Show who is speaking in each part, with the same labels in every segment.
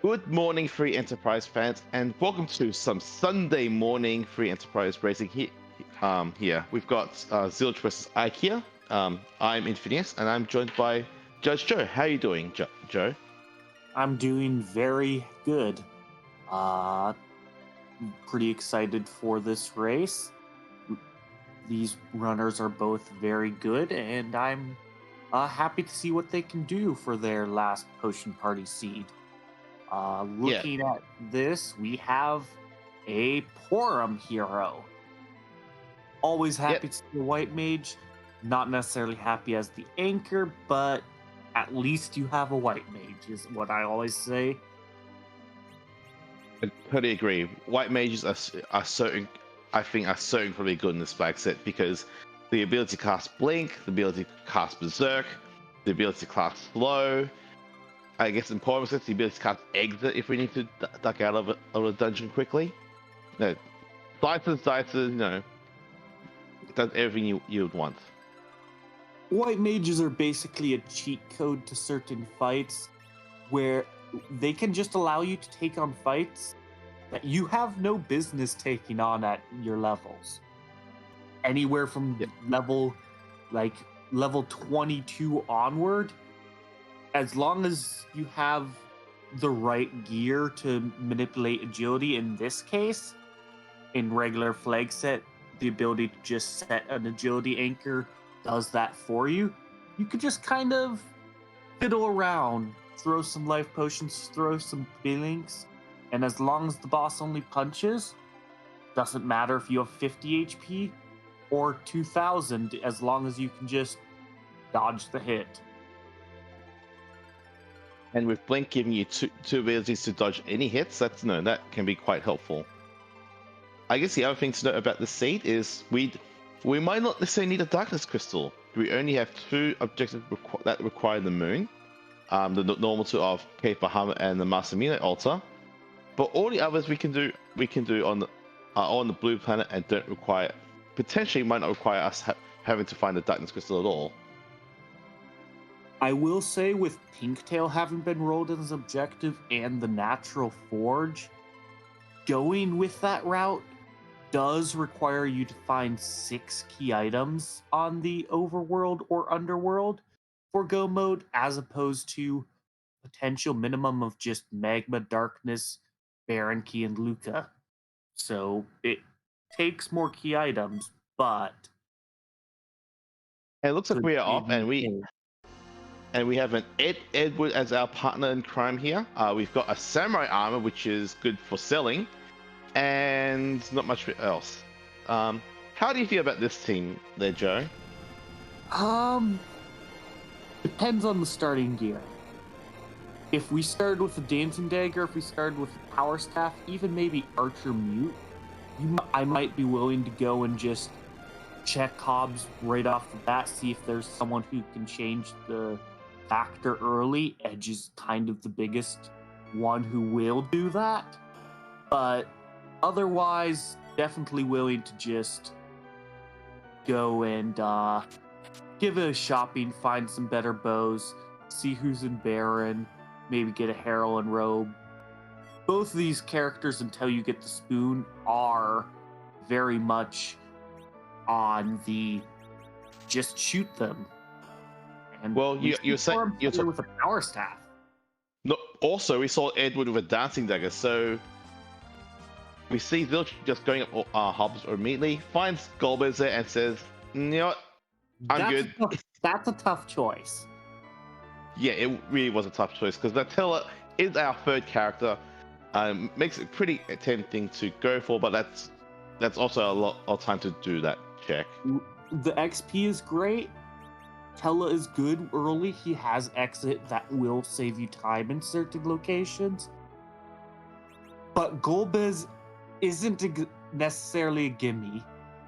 Speaker 1: Good morning, Free Enterprise fans, and welcome to some Sunday morning Free Enterprise racing here. We've got Zilch versus Eykir. I'm Infinius, and I'm joined by Judge Joe. How are you doing, Joe?
Speaker 2: I'm doing very good. Pretty excited for this race. These runners are both very good, and I'm happy to see what they can do for their last Potion Party seed. Looking at this, we have a Porum hero. Always happy to see a white mage. Not necessarily happy as the anchor, but at least you have a white mage, is what I always say.
Speaker 1: I totally agree. White mages are so, I think, are so incredibly good in this flag set because the ability to cast Blink, the ability to cast Berserk, the ability to cast Slow. I guess in Porum sets, the ability to cast Exit if we need to duck out of a dungeon quickly. No, Slices, does everything you would want.
Speaker 2: White mages are basically a cheat code to certain fights where they can just allow you to take on fights that you have no business taking on at your levels. Anywhere from level 22 onward, as long as you have the right gear to manipulate agility. In this case, in regular flag set, the ability to just set an agility anchor does that for you. You could just kind of fiddle around, throw some life potions, throw some blinks, and as long as the boss only punches, doesn't matter if you have 50 HP or 2000, as long as you can just dodge the hit.
Speaker 1: And with Blink giving you two abilities to dodge any hits, that can be quite helpful. I guess the other thing to note about the seed is we might not necessarily need a Darkness Crystal. We only have two objectives that require the Moon, the normal two of Cape Bahama and the Masamune altar. But all the others we can do on the blue planet and potentially might not require us having to find the Darkness Crystal at all.
Speaker 2: I will say, with Pinktail having been rolled as objective and the Natural Forge, going with that route does require you to find 6 key items on the overworld or underworld for go mode, as opposed to potential minimum of just Magma, Darkness, Baron Key, and Luca. So it takes more key items, but
Speaker 1: it looks like we are off, and we have an Edward as our partner in crime here. We've got a Samurai armor, which is good for selling, and not much else. How do you feel about this team there, Joe?
Speaker 2: Depends on the starting gear. If we started with a Dancing Dagger, if we started with a Power Staff, even maybe Archer Mute, I might be willing to go and just check Hobbs right off the bat, see if there's someone who can change the factor early. Edge is kind of the biggest one who will do that. But otherwise, definitely willing to just go and give it a shopping, find some better bows, see who's in Baron, maybe get a Heroine robe. Both of these characters, until you get the spoon, are very much on the just shoot them. And
Speaker 1: well, you're saying you're
Speaker 2: with a Power Staff.
Speaker 1: No, also, we saw Edward with a Dancing Dagger, so we see Zilch just going up Hobbs immediately, finds Golbez there and says, you know what, I'm good.
Speaker 2: That's a tough choice.
Speaker 1: Yeah, it really was a tough choice, because Nutella is our third character. Makes it pretty tempting to go for, but that's also a lot of time to do that check.
Speaker 2: The XP is great. Tella is good early. He has exit that will save you time in certain locations. But Golbez isn't necessarily a gimme.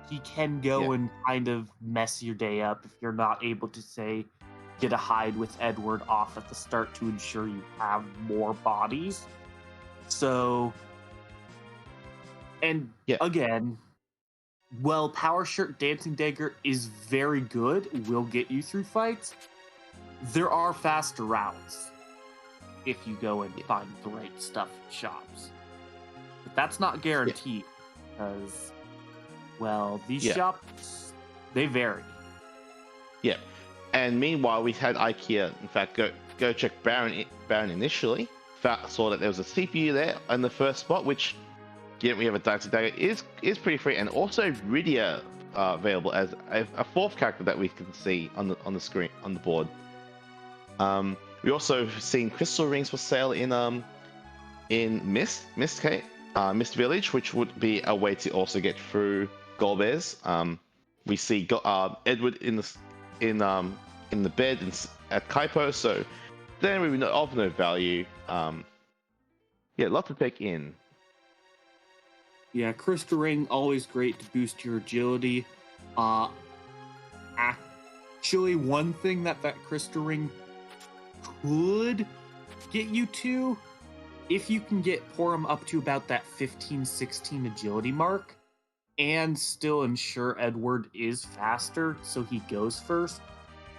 Speaker 2: He can go and kind of mess your day up if you're not able to, say, get a hide with Edward off at the start to ensure you have more bodies. So, and again, well, Power Shirt Dancing Dagger is very good, will get you through fights. There are faster routes. if you go and find the right stuff in shops. But that's not guaranteed because, well, these shops, they vary.
Speaker 1: Yeah. And meanwhile, we had Eykir, in fact, go check Baron initially. Saw that there was a CPU there in the first spot, which, given we have a Dancing Dagger, is pretty free, and also Rydia available as a fourth character that we can see on the screen on the board. We also seen crystal rings for sale in Mist Village, which would be a way to also get through Golbez. We see Edward in the bed at Kaipo, so then we know of no value. Lot to take in.
Speaker 2: Yeah, Crystal Ring, always great to boost your agility. Actually, one thing that Crystal Ring could get you to, if you can get Porum up to about that 15-16 agility mark, and still ensure Edward is faster, so he goes first,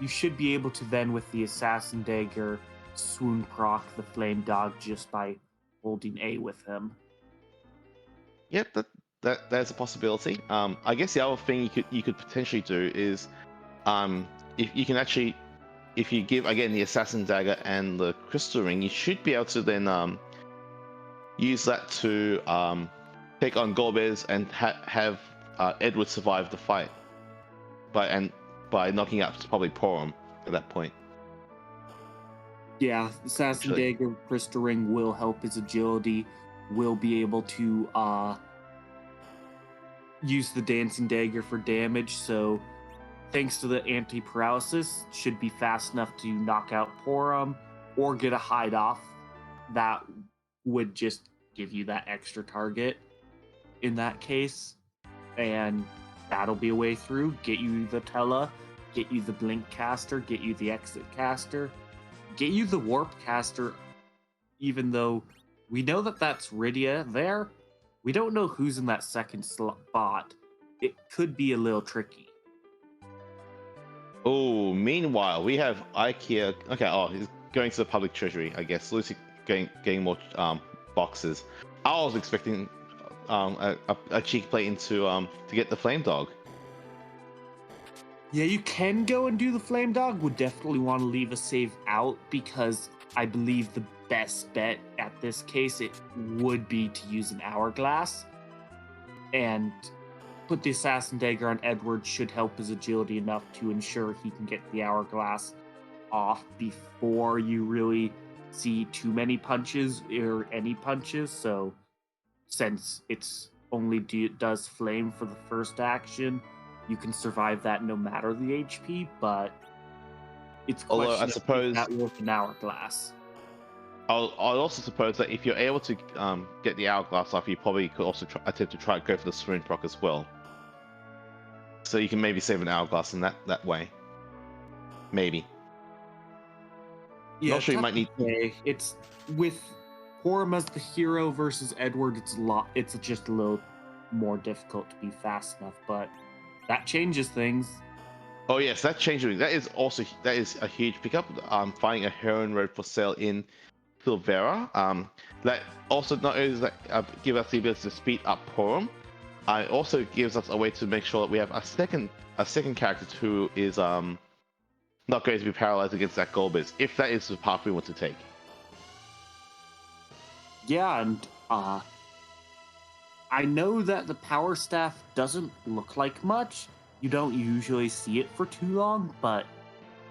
Speaker 2: you should be able to then, with the Assassin Dagger, swoon proc the Flame Dog just by holding A with him.
Speaker 1: Yep, that's a possibility. I guess the other thing you could potentially do is, if you give again the Assassin Dagger and the Crystal Ring, you should be able to then use that to take on Golbez and have Edward survive the fight by knocking out probably Porum at that point.
Speaker 2: Yeah, Assassin Dagger, Crystal Ring will help his agility. Will be able to use the Dancing Dagger for damage, so thanks to the anti-paralysis, should be fast enough to knock out Porum or get a hide off. That would just give you that extra target in that case, and that'll be a way through. Get you the Tela, get you the Blink Caster, get you the Exit Caster, get you the Warp Caster, even though we know that that's Rydia there. We don't know who's in that second spot. It could be a little tricky.
Speaker 1: Oh, meanwhile, we have Eykir. Okay, he's going to the public treasury, I guess. Lucy getting more boxes. I was expecting a cheeky play into to get the Flame Dog.
Speaker 2: Yeah, you can go and do the Flame Dog. Would definitely want to leave a save out because I believe the best bet at this case it would be to use an Hourglass and put the Assassin Dagger on Edward should help his agility enough to ensure he can get the Hourglass off before you really see too many punches or any punches. So since it's only does flame for the first action, you can survive that no matter the HP, but it's
Speaker 1: Although I suppose
Speaker 2: that worth an Hourglass.
Speaker 1: I'll also suppose that if you're able to get the Hourglass off, you probably could also attempt to try to go for the swoon proc as well. So you can maybe save an Hourglass in that way. Maybe.
Speaker 2: Yeah,
Speaker 1: not sure you might need.
Speaker 2: It's with Porum as the hero versus Edward. It's just a little more difficult to be fast enough, but that changes things.
Speaker 1: Oh yes, that changes. That is a huge pickup. Finding a Heron Road for sale in Silvera. That also not only does that give us the ability to speed up Porum, it also gives us a way to make sure that we have a second character who is not going to be paralyzed against that Golbez, if that is the path we want to take.
Speaker 2: Yeah, and I know that the Power Staff doesn't look like much. You don't usually see it for too long, but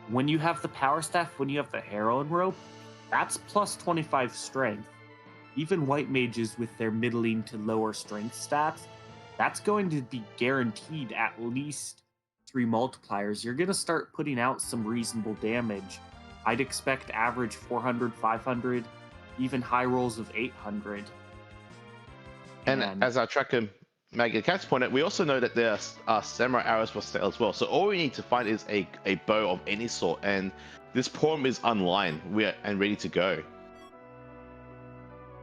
Speaker 2: when you have the Power Staff, when you have the Heroine Rope, that's plus 25 strength. Even White Mages with their middling to lower strength stats, that's going to be guaranteed at least 3 multipliers. You're going to start putting out some reasonable damage. I'd expect average 400, 500, even high rolls of 800.
Speaker 1: And as our tracker Maggie Katz pointed out, we also know that there are samurai arrows for sale as well. So all we need to find is a bow of any sort, and this Porum is online and ready to go.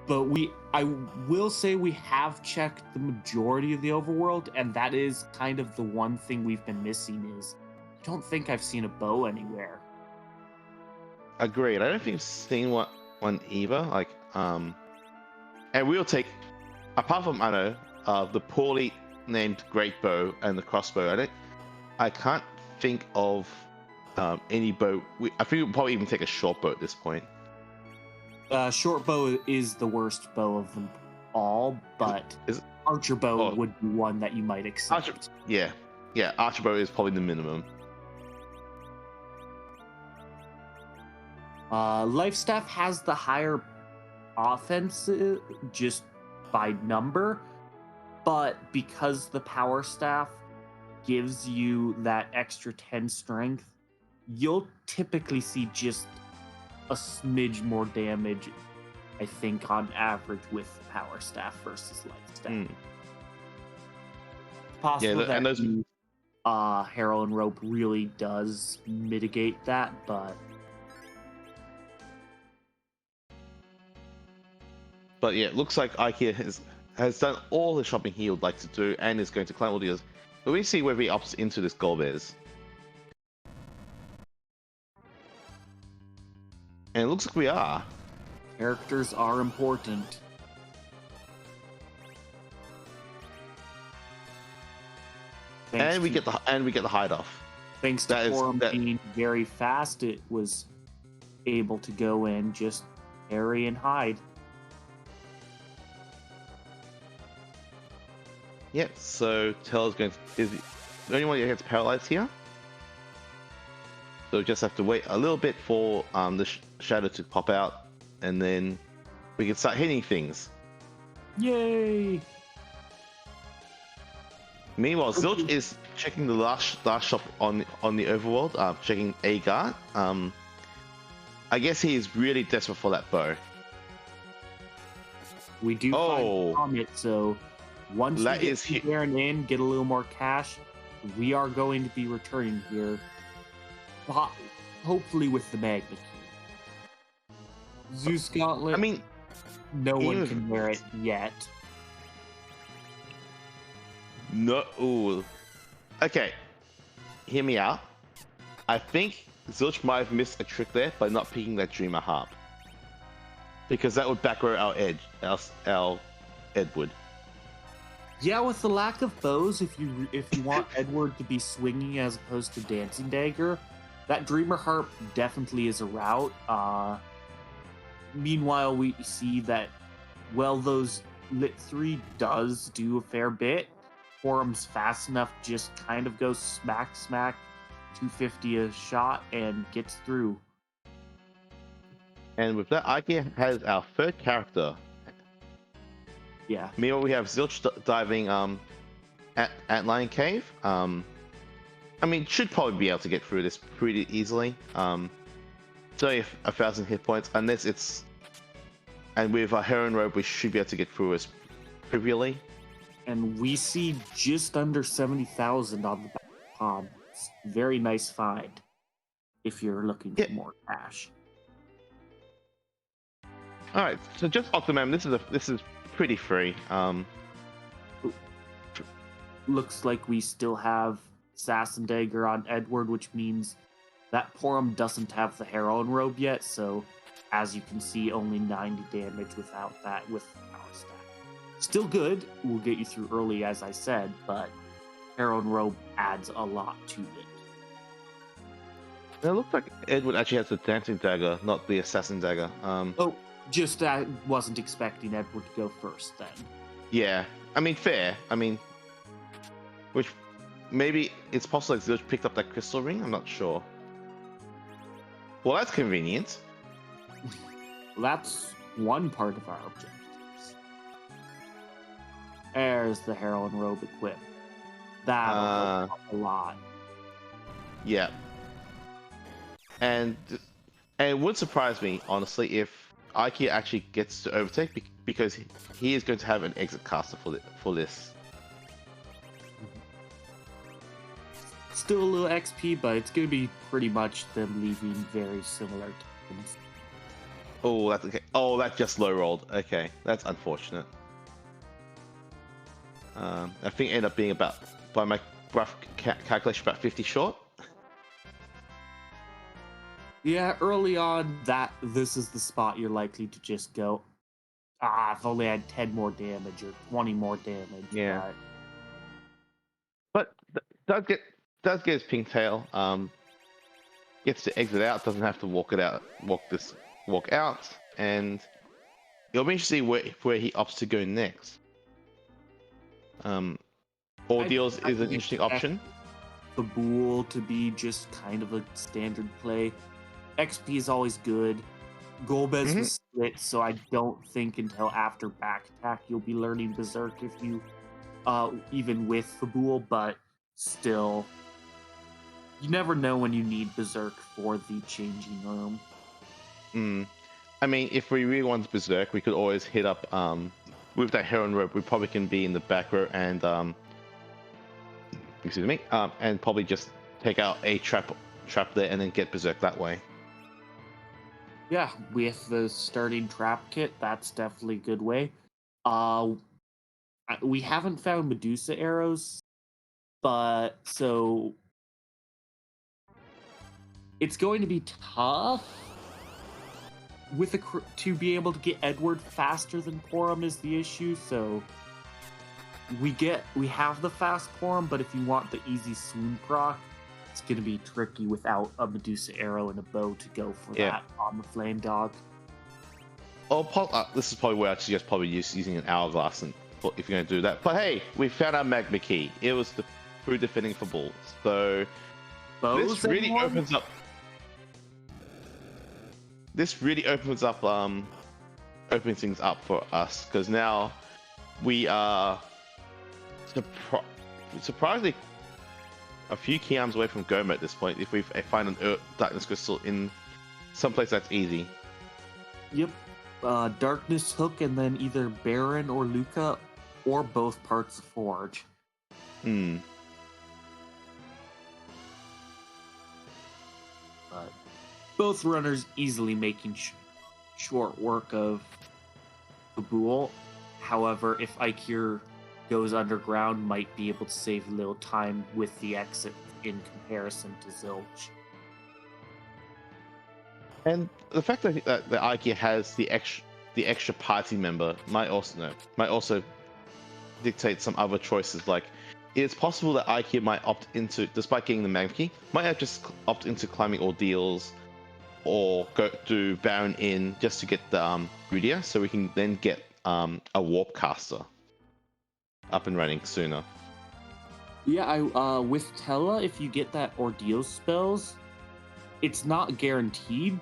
Speaker 2: But I will say we have checked the majority of the overworld, and that is kind of the one thing we've been missing is I don't think I've seen a bow anywhere.
Speaker 1: Agreed. I don't think I've seen one. one either. Like, and we'll take, apart from I know, the poorly named great bow and the crossbow. I can't think of any bow. I think we'll probably even take a short bow at this point.
Speaker 2: Short bow is the worst bow of them all, but archer bow would be one that you might accept.
Speaker 1: Yeah, archer bow is probably the minimum.
Speaker 2: Life staff has the higher offense just by number, but because the power staff gives you that extra 10 strength, you'll typically see just a smidge more damage, I think, on average with power staff versus life staff. It's possible that the Harrow and Rope really does mitigate that, but
Speaker 1: yeah, it looks like Eykir has done all the shopping he would like to do and is going to climb all the others. But we see whether he opts into this Golbez. And it looks like we are.
Speaker 2: Characters are important.
Speaker 1: And we get the hide off.
Speaker 2: Thanks to Forum being very fast, it was able to go in, just parry and hide.
Speaker 1: Yeah, so Tell is the only one that gets paralyzed here. So we just have to wait a little bit for the shadow to pop out, and then we can start hitting things.
Speaker 2: Yay!
Speaker 1: Meanwhile, Zilch is checking the last shop on the overworld, checking Eykir. I guess he is really desperate for that bow.
Speaker 2: We do find Comet, so once we get there and in, get a little more cash, we are going to be returning here. Hopefully with the Magna Key. Zeus Gauntlet.
Speaker 1: I mean,
Speaker 2: no one can wear it yet.
Speaker 1: No. Ooh. Okay. Hear me out. I think Zilch might have missed a trick there by not picking that Dreamer Harp, because that would back row our Edward.
Speaker 2: Yeah, with the lack of bows, if you want Edward to be swinging as opposed to Dancing Dagger, that Dreamer Harp definitely is a route. Meanwhile, we see that, well, those Lit 3 does do a fair bit. Forum's fast enough, just kind of goes smack, 250 a shot, and gets through.
Speaker 1: And with that, Eykir has our third character.
Speaker 2: Yeah.
Speaker 1: Meanwhile, we have Zilch diving at Lion Cave. I mean, should probably be able to get through this pretty easily. It's only 1,000 hit points, unless it's... And with our Heron Robe, we should be able to get through as trivially.
Speaker 2: And we see just under 70,000 on the back pod. It's a very nice find if you're looking for more cash.
Speaker 1: All right, so just Optimum, this is pretty free.
Speaker 2: Looks like we still have Assassin Dagger on Edward, which means that Porum doesn't have the Heroine Robe yet, so as you can see, only 90 damage without that with Power Staff. Still good, will get you through early, as I said, but Heroine Robe adds a lot to it.
Speaker 1: It looks like Edward actually has the Dancing Dagger, not the Assassin Dagger.
Speaker 2: Just I wasn't expecting Edward to go first then.
Speaker 1: Yeah, I mean, fair. I mean, which maybe it's possible that Zilch picked up that crystal ring. I'm not sure. Well, that's convenient.
Speaker 2: That's one part of our objectives. There's the Heroine Robe equipped. That'll help a lot.
Speaker 1: Yeah. And it would surprise me, honestly, if Eykir actually gets to overtake, because he is going to have an exit caster for this.
Speaker 2: Still a little XP, but it's going to be pretty much them leaving very similar tokens.
Speaker 1: Oh, that's okay. Oh, that just low rolled. Okay, that's unfortunate. I think it ended up being about, by my rough calculation, about 50 short.
Speaker 2: Yeah, early on, this is the spot you're likely to just go, if only I had 10 more damage or 20 more damage.
Speaker 1: Yeah.
Speaker 2: But
Speaker 1: But does get his pink tail. Gets to exit out. Doesn't have to walk out, and it'll be interesting where he opts to go next. Ordeals is an interesting option.
Speaker 2: The Bool to be just kind of a standard play. XP is always good. Golbez was split, so I don't think until after back attack you'll be learning Berserk if you, even with Fabul, but still, you never know when you need Berserk for the changing room.
Speaker 1: I mean, if we really want Berserk, we could always hit up with that Heron Rope. We probably can be in the back row and excuse me, and probably just take out a trap there and then get Berserk that way.
Speaker 2: Yeah, with the starting trap kit, that's definitely a good way. We haven't found Medusa arrows, but so it's going to be tough with to be able to get Edward faster than Porum is the issue. So we have the fast Porum, but if you want the easy swoon proc, it's going to be tricky without a Medusa arrow and a bow to go for that on the Flame Dog.
Speaker 1: Oh, this is probably where I suggest probably using an hourglass if you're going to do that. But hey, we found our magma key. It was the through defending for balls. So this really opens up. This really opens things up for us because now we are surprisingly a few key arms away from Goma at this point. If we find an darkness crystal in someplace that's easy.
Speaker 2: Yep. Darkness Hook and then either Baron or Luca or both parts of Forge.
Speaker 1: But
Speaker 2: both runners easily making short work of the Bool. However, if Eykir goes underground, might be able to save a little time with the exit in comparison to Zilch.
Speaker 1: And the fact that the Eykir has the extra party member might also dictate some other choices. Like, it's possible that Eykir might opt into, despite getting the Magma Key, might have just opt into climbing ordeals or go do Baron in just to get the Rudia, so we can then get a Warp Caster up and running sooner.
Speaker 2: Yeah, with Tella, if you get that Ordeal spells, it's not guaranteed,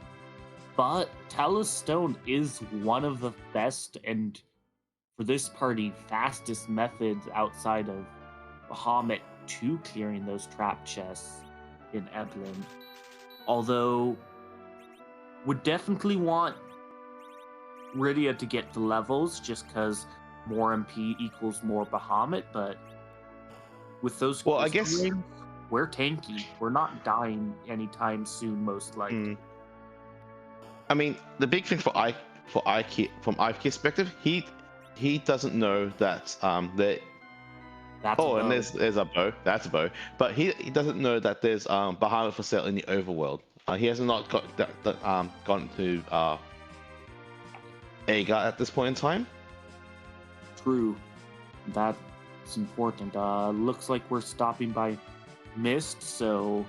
Speaker 2: but Tella's Stone is one of the best and, for this party, fastest methods outside of Bahamut to clearing those trap chests in Eblan. Although, would definitely want Rydia to get the levels just because more MP equals more Bahamut, but with those
Speaker 1: I guess
Speaker 2: rings, we're tanky. We're not dying anytime soon, most likely.
Speaker 1: I mean, the big thing for Eykir, from Eykir's perspective, he doesn't know that and there's a bow. That's a bow. But he doesn't know that there's Bahamut for sale in the overworld. He has not gone to Eykir at this point in time.
Speaker 2: True. That's important. Looks like we're stopping by Mist, so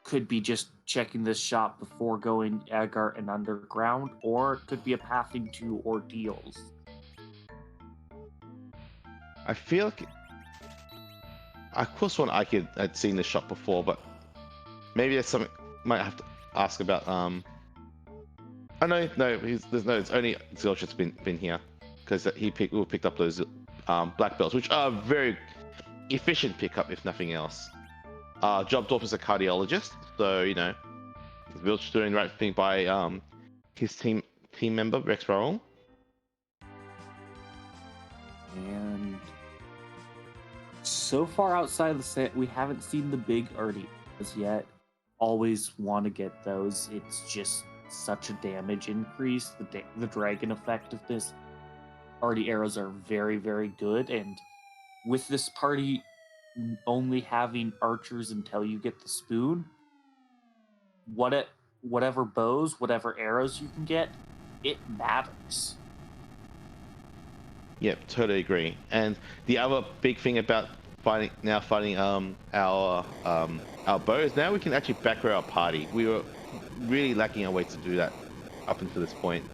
Speaker 2: could be just checking this shop before going Agar and underground, or it could be a pathing to ordeals.
Speaker 1: I feel like I could have sworn I'd seen this shop before, but maybe there's something might have to ask about. Oh no, it's only Zilch that's been here because he picked up those black belts, which are a very efficient pickup if nothing else. Jobdorf is a cardiologist, so Zilch doing the right thing by his team member Rex Raoul.
Speaker 2: And so far outside of the set, we haven't seen the big Artie as yet. Always want to get those. It's just such a damage increase. The dragon effect of this Artie arrows are very, very good. And with this party only having archers until you get the spoon, what whatever bows, whatever arrows you can get, it matters.
Speaker 1: Yep, totally agree. And the other big thing about fighting our bows, now we can actually back row our party. We were really lacking a way to do that up until this point.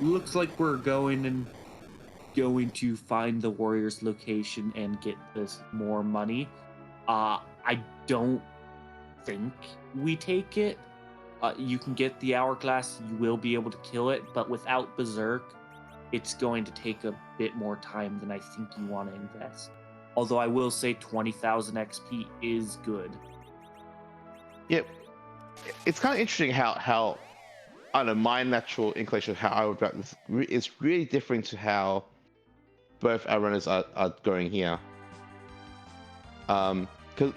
Speaker 2: Looks like we're going to find the warrior's location and get this more money. I don't think we take it. You can get the hourglass, you will be able to kill it, but without Berserk, it's going to take a bit more time than I think you want to invest. Although I will say 20,000 XP is good.
Speaker 1: Yep. It's kind of interesting how I don't know, my natural inclination of how I would back this is really different to how both our runners are going here. Because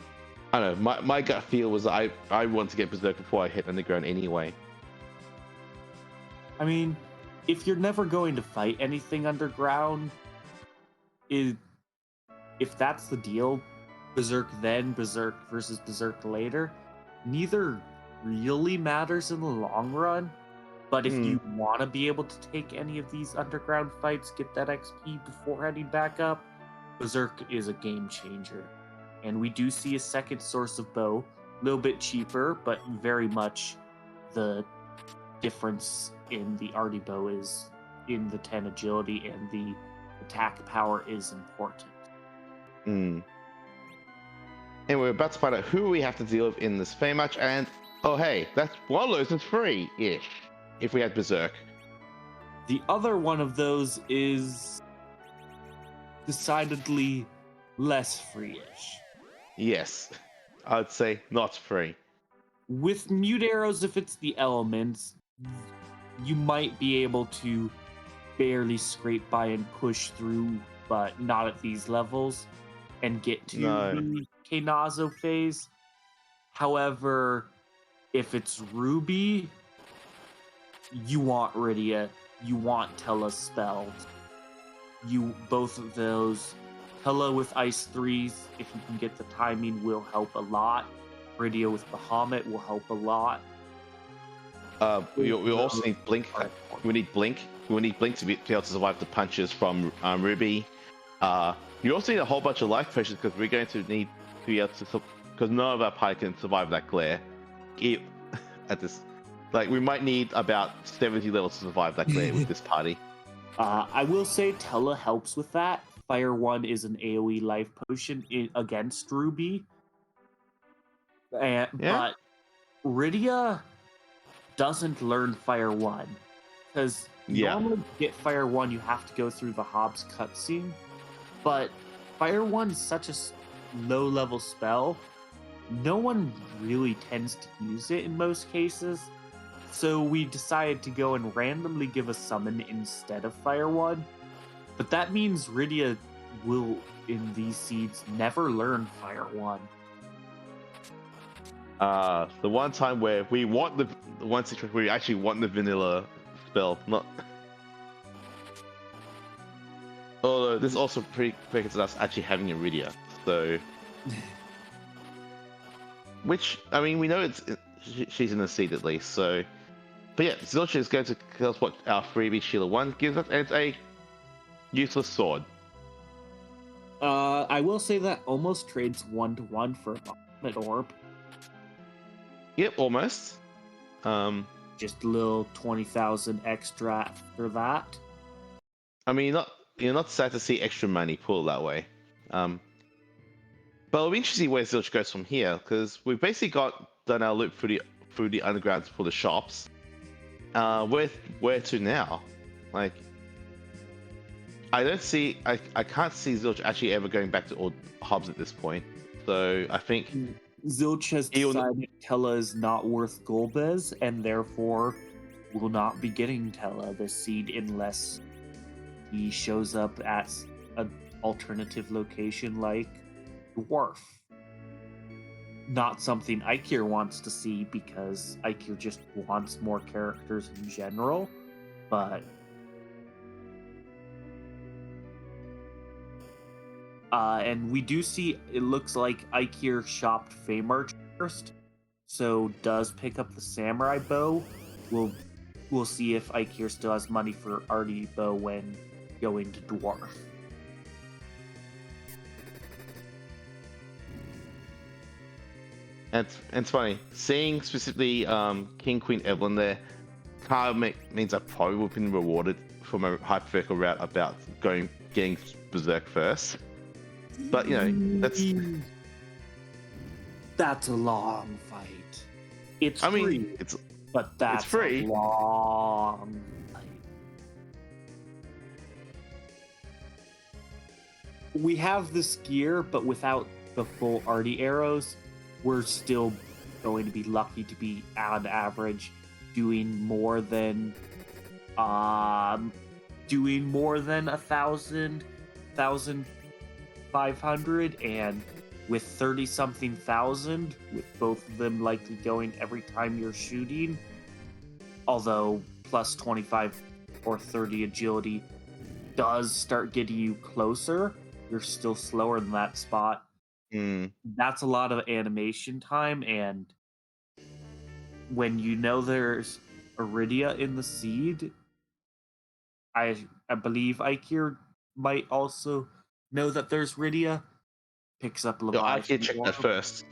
Speaker 1: I don't know, my gut feel was I want to get Berserk before I hit underground anyway.
Speaker 2: I mean, if you're never going to fight anything underground, if that's the deal, Berserk then, Berserk versus Berserk later, neither really matters in the long run. But if you want to be able to take any of these underground fights, get that XP before heading back up, Berserk is a game changer. And we do see a second source of bow, a little bit cheaper, but very much the difference in the arty bow is in the 10 agility, and the attack power is important.
Speaker 1: And we're about to find out who we have to deal with in this fame match, and oh hey, that's one of those is free-ish if we had Berserk.
Speaker 2: The other one of those is decidedly less free-ish.
Speaker 1: Yes, I'd say not free.
Speaker 2: With mute arrows, if it's the elements, you might be able to barely scrape by and push through, but not at these levels, and get to the Kenazo phase. However, if it's Ruby, you want Rydia, you want Tella spelled. Both of those. Tella with Ice 3s, if you can get the timing, will help a lot. Rydia with Bahamut will help a lot.
Speaker 1: We also need Blink. We need Blink. We need Blink to be able to survive the punches from Ruby. You also need a whole bunch of life potions, because we're going to need to be able to, because none of our party can survive that glare. At this, like, we might need about 70 levels to survive that glare with this party.
Speaker 2: I will say Tella helps with that. Fire 1 is an AoE life potion against Ruby. But Rydia doesn't learn Fire 1. Because normally to get Fire 1, you have to go through the Hobbs cutscene. But Fire 1 is such a low-level spell, no one really tends to use it in most cases. So we decided to go and randomly give a summon instead of Fire 1. But that means Rydia will, in these seeds, never learn Fire 1.
Speaker 1: The one time where we want the one situation where we actually want the vanilla spell, not. Although this also prerequisites us actually having Iridia, so. Which, I mean, we know she's in the seed at least, so. But yeah, zilch is going to tell us what our freebie Sheila 1 gives us, and it's a useless sword.
Speaker 2: I will say that almost trades 1-to-1 for a Bahamut orb.
Speaker 1: Yep, almost.
Speaker 2: Just a little 20,000 extra after that.
Speaker 1: I mean, you're not sad to see extra money, put it that way. But it'll be interesting where zilch goes from here, because we've basically done our loop through the undergrounds for the shops. Where to now? Like, I can't see zilch actually ever going back to old hubs at this point. So I think
Speaker 2: zilch has decided Tella is not worth Golbez, and therefore will not be getting Tella the seed unless he shows up at an alternative location like Dwarf. Not something Eykir wants to see, because Eykir just wants more characters in general, but and we do see, it looks like Eykir shopped Feymarch first. So does pick up the samurai bow. We'll see if Eykir still has money for arty bow when going to dwarf.
Speaker 1: And it's funny seeing specifically King Queen Evelyn there. Kind of means I probably would have been rewarded for my hypothetical route about getting berserk first. But
Speaker 2: that's a long fight. It's free, but that's
Speaker 1: free.
Speaker 2: A long fight. We have this gear, but without the full arty arrows, we're still going to be lucky to be on average doing more than 1,500, and with 30-something thousand, with both of them likely going every time you're shooting, although plus 25 or 30 agility does start getting you closer, you're still slower than that spot. That's a lot of animation time, and when you know there's Iridia in the seed, I believe Eykir might also know that there's Iridia. Picks up Leviathan.
Speaker 1: Eykir checked that first,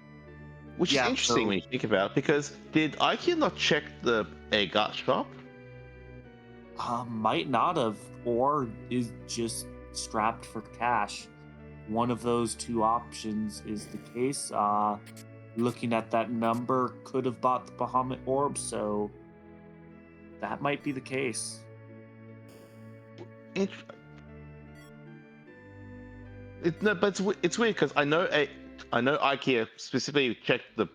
Speaker 1: which is interesting when you think about it, because did Eykir not check the Eykir shop?
Speaker 2: Might not have, or is just strapped for cash. One of those two options is the case. Looking at that number, could have bought the Bahamut Orb, so that might be the case.
Speaker 1: But it's weird because I know Eykir specifically checked the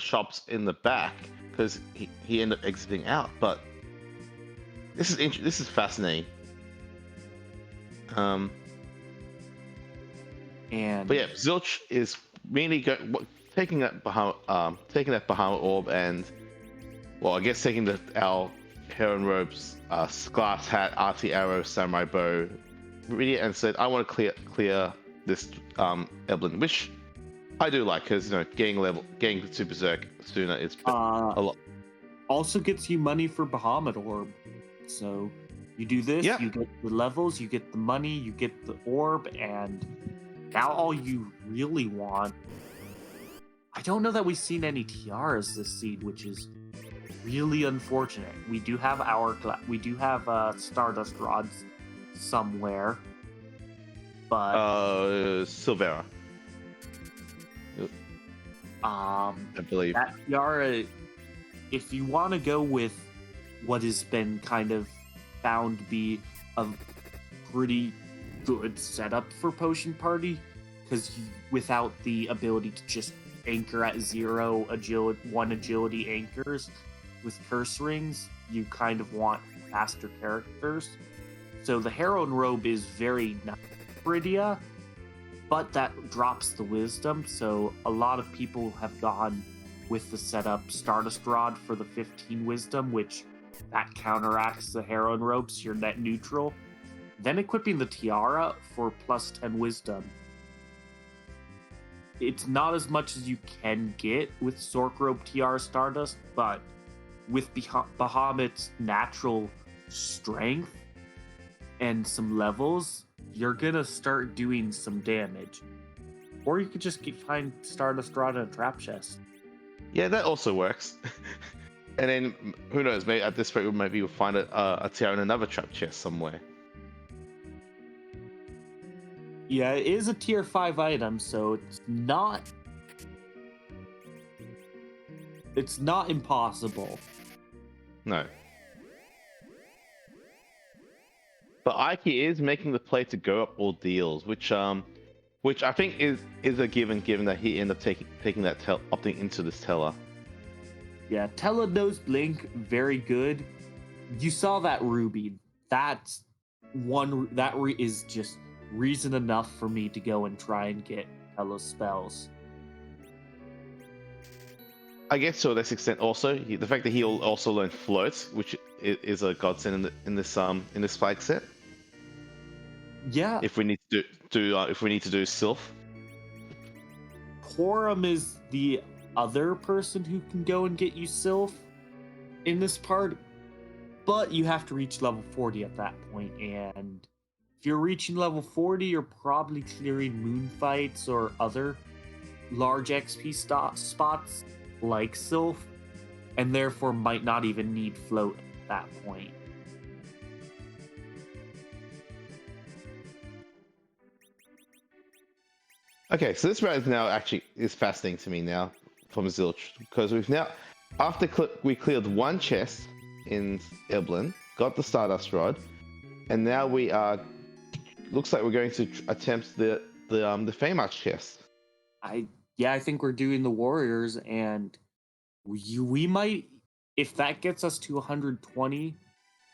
Speaker 1: shops in the back because he ended up exiting out. But this is fascinating. But yeah, Zilch is really taking that Bahamut Orb and, well, I guess taking our Heron Robes, glass hat, arty arrow, samurai bow, really, and said, I want to clear this Eblan, which I do like, because getting to berserk sooner is a lot.
Speaker 2: Also gets you money for Bahamut Orb, so you do this, you get the levels, you get the money, you get the orb, and now all you really want. I don't know that we've seen any tiaras this seed, which is really unfortunate. We do have Stardust rods somewhere, but
Speaker 1: Silvera, I believe
Speaker 2: that tiara. If you want to go with what has been kind of found to be a pretty good setup for Potion Party, because without the ability to just anchor at 0 agility, 1 agility anchors with curse rings, you kind of want faster characters. So the Heron Robe is very nice for Iridia, but that drops the wisdom, so a lot of people have gone with the setup Stardust Rod for the 15 wisdom, which that counteracts the Heron Robe, so you're net neutral. Then equipping the Tiara for plus 10 wisdom. It's not as much as you can get with Sork Robe Tiara Stardust, but with Bahamut's natural strength and some levels, you're gonna start doing some damage. Or you could just find Stardust Rod in a trap chest.
Speaker 1: Yeah, that also works. And then, who knows, maybe at this rate, maybe we'll find a tiara in another trap chest somewhere.
Speaker 2: Yeah, it is a tier 5 item, so it's not impossible.
Speaker 1: No. But Eykir is making the play to go up all deals, which I think is a given that he ended up taking that opting into this teller.
Speaker 2: Yeah, Tella knows Blink very good. You saw that Ruby. That's one is just reason enough for me to go and try and get Tella's spells.
Speaker 1: I guess to this extent also, the fact that he'll also learn float, which is a godsend in this flag set.
Speaker 2: Yeah.
Speaker 1: If we need to do Sylph.
Speaker 2: Quorum is the other person who can go and get you Sylph in this part, but you have to reach level 40 at that point, and if you're reaching level 40, you're probably clearing moon fights or other large XP spots like Sylph, and therefore might not even need float at that point.
Speaker 1: Okay, so this round now actually is fascinating to me now from Zilch, because we've now, after we cleared one chest in Eblan, got the Stardust Rod, and now we are, looks like we're going to attempt the Famous chest.
Speaker 2: I think we're doing the Warriors, and we might, if that gets us to 120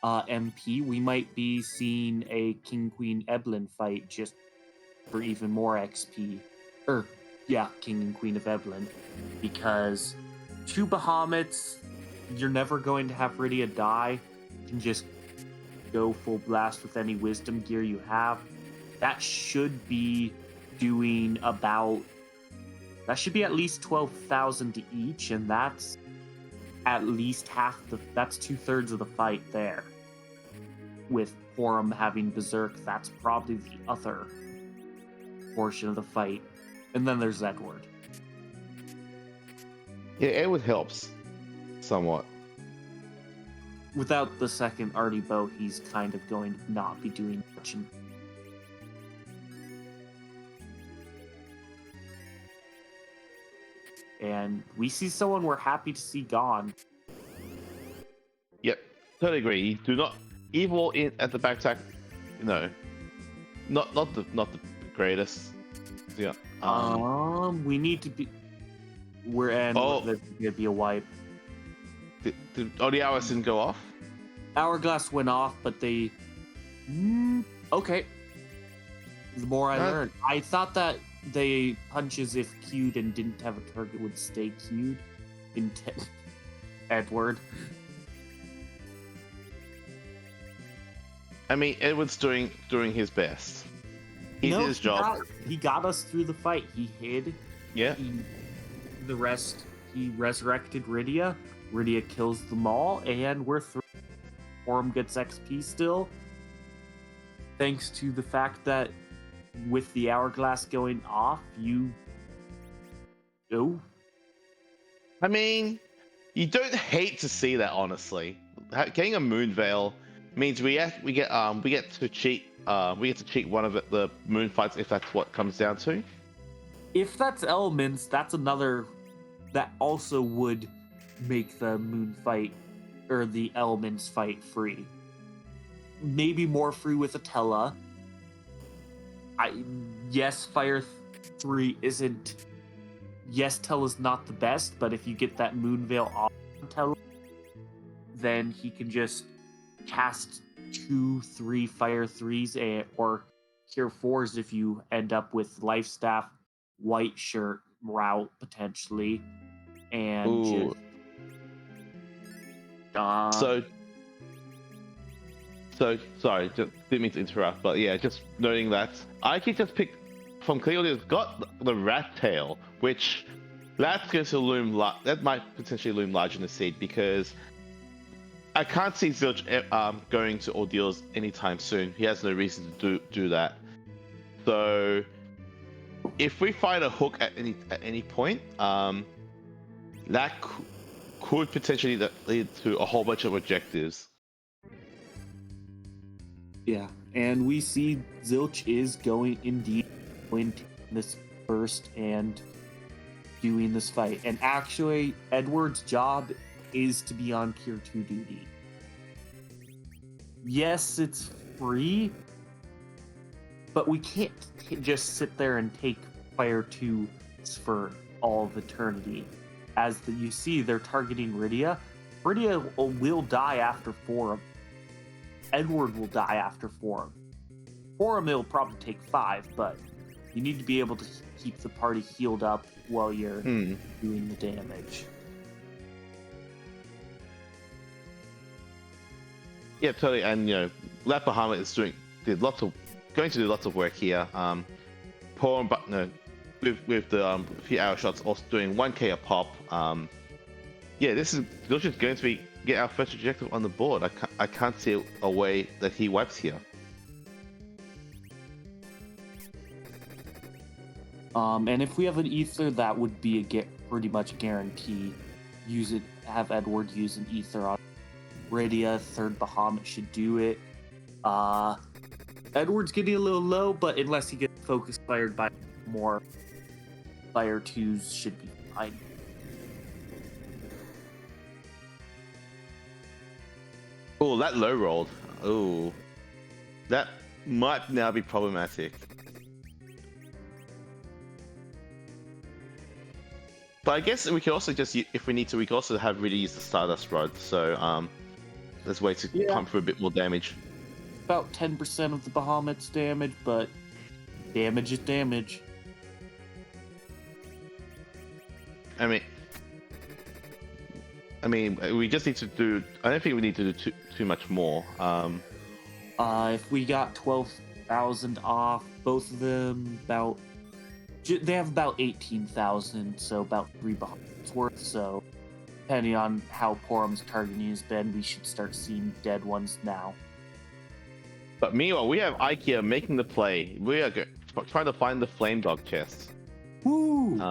Speaker 2: MP, we might be seeing a King Queen Eblan fight just for even more XP. King and Queen of Eblan, because 2 Bahamut's, you're never going to have Rydia die. You can just go full blast with any wisdom gear you have. That should be doing that should be at least 12,000 to each, and that's at least that's 2/3 of the fight there. With Porum having Berserk, that's probably the other portion of the fight. And then there's Edward.
Speaker 1: Yeah, Edward helps somewhat.
Speaker 2: Without the second Artie bow, he's kind of going to not be doing much. And we see someone we're happy to see gone.
Speaker 1: Yep, totally agree. You do not evil in at the back attack, not the greatest. Yeah.
Speaker 2: We need to be. There's gonna be a wipe.
Speaker 1: The hours didn't go off.
Speaker 2: Hourglass went off, but they. Okay. The more I learned, I thought that they punches if queued and didn't have a target would stay queued. Edward.
Speaker 1: I mean, Edward's doing his best. He did his job.
Speaker 2: He got us through the fight. He hid.
Speaker 1: Yeah.
Speaker 2: The rest, he resurrected Rydia. Rydia kills them all, and we're through. Porum gets XP still. Thanks to the fact that with the hourglass going off,
Speaker 1: I mean, you don't hate to see that, honestly. Getting a moon veil means we get to cheat one of the moon fights if that's what comes down to.
Speaker 2: If that's elements, that's another that also would make the moon fight or the elements fight free. Maybe more free with Atella. Fire 3 isn't. Yes, Tella's not the best, but if you get that moon veil off Tella, then he can just cast 2-3 Fire 3s or Cure 4s if you end up with Life Staff, White Shirt route potentially, and
Speaker 1: So sorry, just didn't mean to interrupt, but yeah, just noting that I could just pick from Cleode's got the rat tail, which that's going to loom. That might potentially loom large in the seed because I can't see Zilch going to ordeals anytime soon. He has no reason to do that. So if we find a hook at any point, that could potentially lead to a whole bunch of objectives.
Speaker 2: Yeah, and we see Zilch is going this first and doing this fight. And actually, Edward's job is to be on Tier 2 duty. Yes, it's free, but we can't just sit there and take Fire 2 for all of eternity. As you see, they're targeting Rydia. Rydia will die after Forum. Edward will die after Forum. Forum will probably take 5, but you need to be able to keep the party healed up while you're doing the damage.
Speaker 1: Yeah, totally. And Lap Bahamut is going to do lots of work here. with the few arrow shots also doing 1k a pop. Yeah, this is just going to be get our first objective on the board. I can't see a way that he wipes here.
Speaker 2: And if we have an ether, that would be pretty much a guarantee. Have Edward use an ether on Radia. Third Bahamut should do it. Edward's getting a little low, but unless he gets focus fired by more, fire 2s should be fine.
Speaker 1: Oh, that low rolled. Oh, that might now be problematic. But I guess we can also just, if we need to, we can also have really use the Stardust Rod. So there's ways to pump for a bit more damage.
Speaker 2: About 10% of the Bahamut's damage, but damage is damage.
Speaker 1: I mean, we just need to do. I don't think we need to do too much more.
Speaker 2: If we got 12,000 off, both of them they have about 18,000, so about 3 Bahamut's worth. So depending on how Porum's targeting has been, we should start seeing dead ones now.
Speaker 1: But meanwhile, we have Eykir making the play. We are trying to find the Flame Dog chest.
Speaker 2: Woo!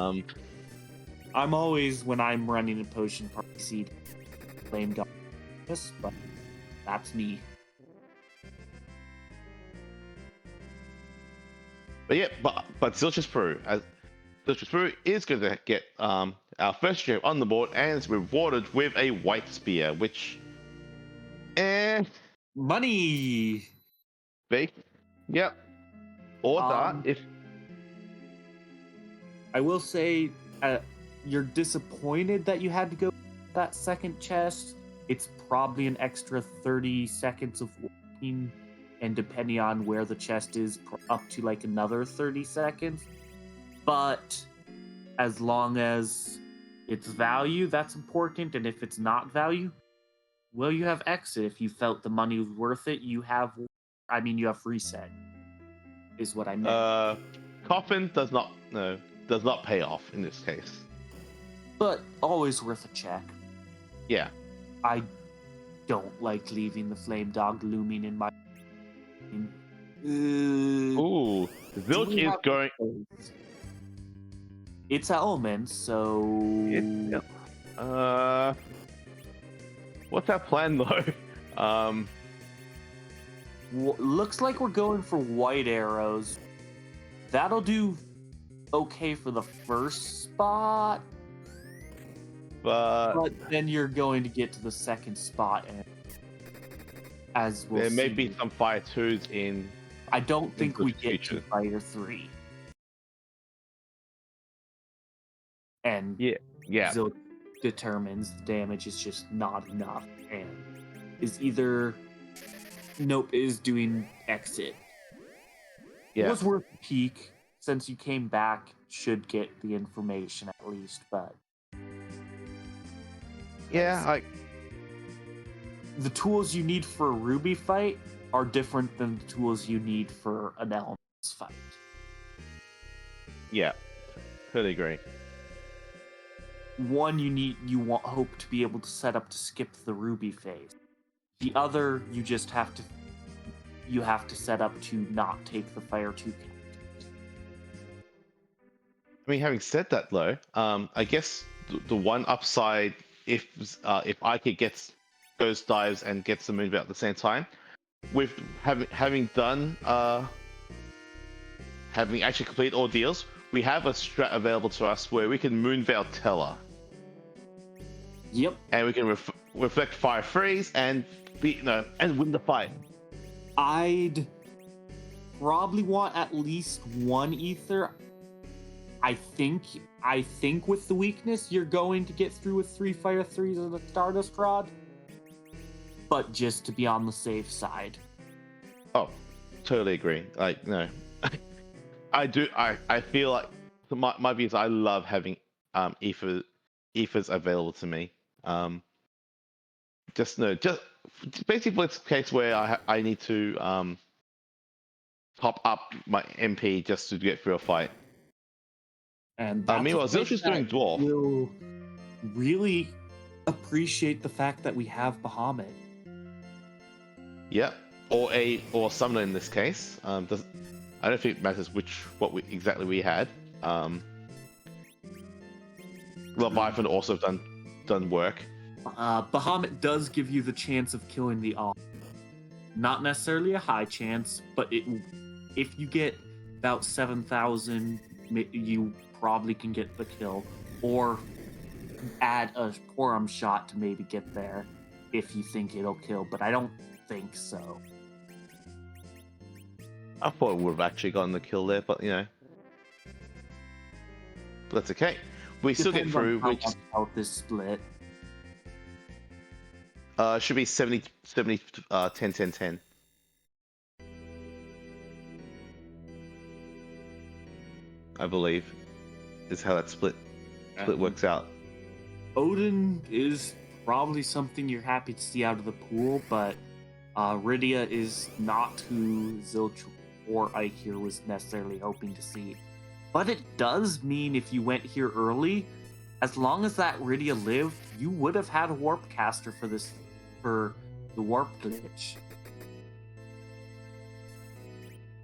Speaker 2: I'm always, when I'm running a potion party, seed Flame Dog chest, but that's me.
Speaker 1: But yeah, but zilch6 is going to get our first share on the board and is rewarded with a white spear, which,
Speaker 2: money.
Speaker 1: Big, yep, or that if.
Speaker 2: I will say, you're disappointed that you had to go that second chest. It's probably an extra 30 seconds of walking, and depending on where the chest is, up to like another 30 seconds. But as long as it's value, that's important. And if it's not value, well, you have exit. If you felt the money was worth it, you have reset, is what I meant.
Speaker 1: Coffin does not pay off in this case. But
Speaker 2: always worth a check.
Speaker 1: Yeah.
Speaker 2: I don't like leaving the Flame Dog looming in my...
Speaker 1: Ooh, Zilch is going...
Speaker 2: It's elements, so...
Speaker 1: What's our plan, though?
Speaker 2: Looks like we're going for white arrows. That'll do okay for the first spot. But then you're going to get to the second spot, and as we'll
Speaker 1: there may
Speaker 2: see,
Speaker 1: be some fire 2s in...
Speaker 2: I don't think we get to fire 3. And
Speaker 1: yeah.
Speaker 2: Zilch determines the damage is just not enough, and is either... Nope, is doing exit.
Speaker 1: Yeah.
Speaker 2: It was worth a peek. Since you came back, should get the information at least, but...
Speaker 1: Yeah,
Speaker 2: the tools you need for a Ruby fight are different than the tools you need for an Elements fight.
Speaker 1: Yeah, totally agree.
Speaker 2: One, hope to be able to set up to skip the Ruby phase. The other, you have to set up to not take the Fire 2 characters.
Speaker 1: I mean, having said that, though, I guess the one upside, if Eykir gets Ghost Dives and gets the Moonveil at the same time, with having actually completed all deals, we have a strat available to us where we can Moonveil Teller.
Speaker 2: Yep.
Speaker 1: And we can reflect Fire Freeze and win the fight.
Speaker 2: I'd probably want at least one ether. I think with the weakness, you're going to get through with 3 Fire 3s and a Stardust Rod. But just to be on the safe side.
Speaker 1: Oh, totally agree. Like, no. I do. I feel like my views. I love having ethers available to me. Just basically it's a case where I need to top up my MP just to get through a fight.
Speaker 2: And that's
Speaker 1: Meanwhile,
Speaker 2: a fight
Speaker 1: Zilch is
Speaker 2: that
Speaker 1: doing dwarf.
Speaker 2: will really appreciate the fact that we have Bahamut.
Speaker 1: Yep. Or summoner in this case. I don't think it matters exactly we had. Leviathan also done work.
Speaker 2: Bahamut does give you the chance of killing the Om. Not necessarily a high chance, but if you get about 7,000, you probably can get the kill. Or add a quorum shot to maybe get there if you think it'll kill, but I don't think so.
Speaker 1: I thought it would have actually gotten the kill there, but you know. But that's okay. We still get through.
Speaker 2: How much this split.
Speaker 1: Should be 70, 10, 10, 10. I believe is how that split works out.
Speaker 2: Odin is probably something you're happy to see out of the pool, but Rydia is not who Zilch or Eykir was necessarily hoping to see. But it does mean if you went here early, as long as that Rydia lived, you would have had a warp caster for the warp glitch.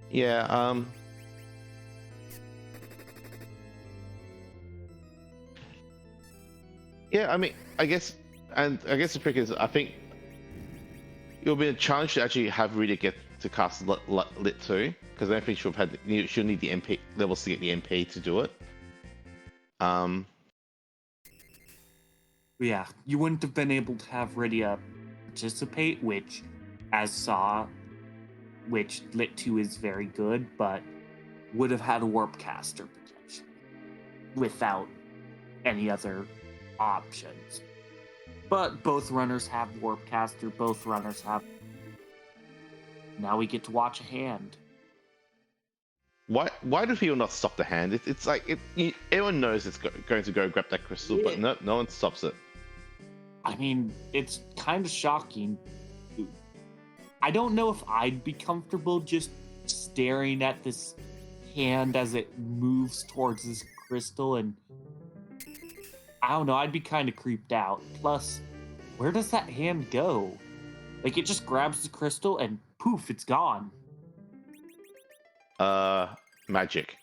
Speaker 1: Yeah, yeah, I mean, I guess the trick is, I think it'll be a challenge to actually have Rita get to cast lit too, because I don't think she'll need the MP levels to get the MP to do it.
Speaker 2: Yeah, you wouldn't have been able to have Rydia participate, which Lit 2 is very good, but would have had a warp caster potentially without any other options. But both runners have warp caster, both runners have. Now we get to watch a hand.
Speaker 1: Why do people not stop the hand? It's like everyone knows it's going to go grab that crystal, but no one stops it.
Speaker 2: I mean, it's kind of shocking. I don't know if I'd be comfortable just staring at this hand as it moves towards this crystal, and I don't know, I'd be kind of creeped out. Plus, where does that hand go? Like, it just grabs the crystal and poof, it's gone.
Speaker 1: Magic.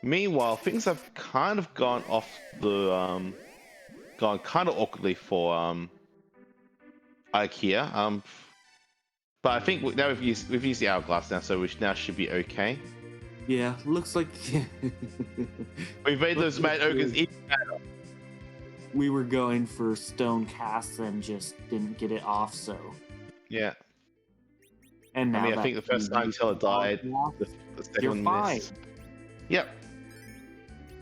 Speaker 1: Meanwhile, things have kind of gone off the gone kind of awkwardly for Eykir. But I think now we've used the hourglass now, so we should be okay.
Speaker 2: Yeah, looks like
Speaker 1: We've made those mad ogres even better.
Speaker 2: We were going for stone casts and just didn't get it off, so
Speaker 1: yeah.
Speaker 2: And now
Speaker 1: I think the first time Teller died, the second one missed. Yep.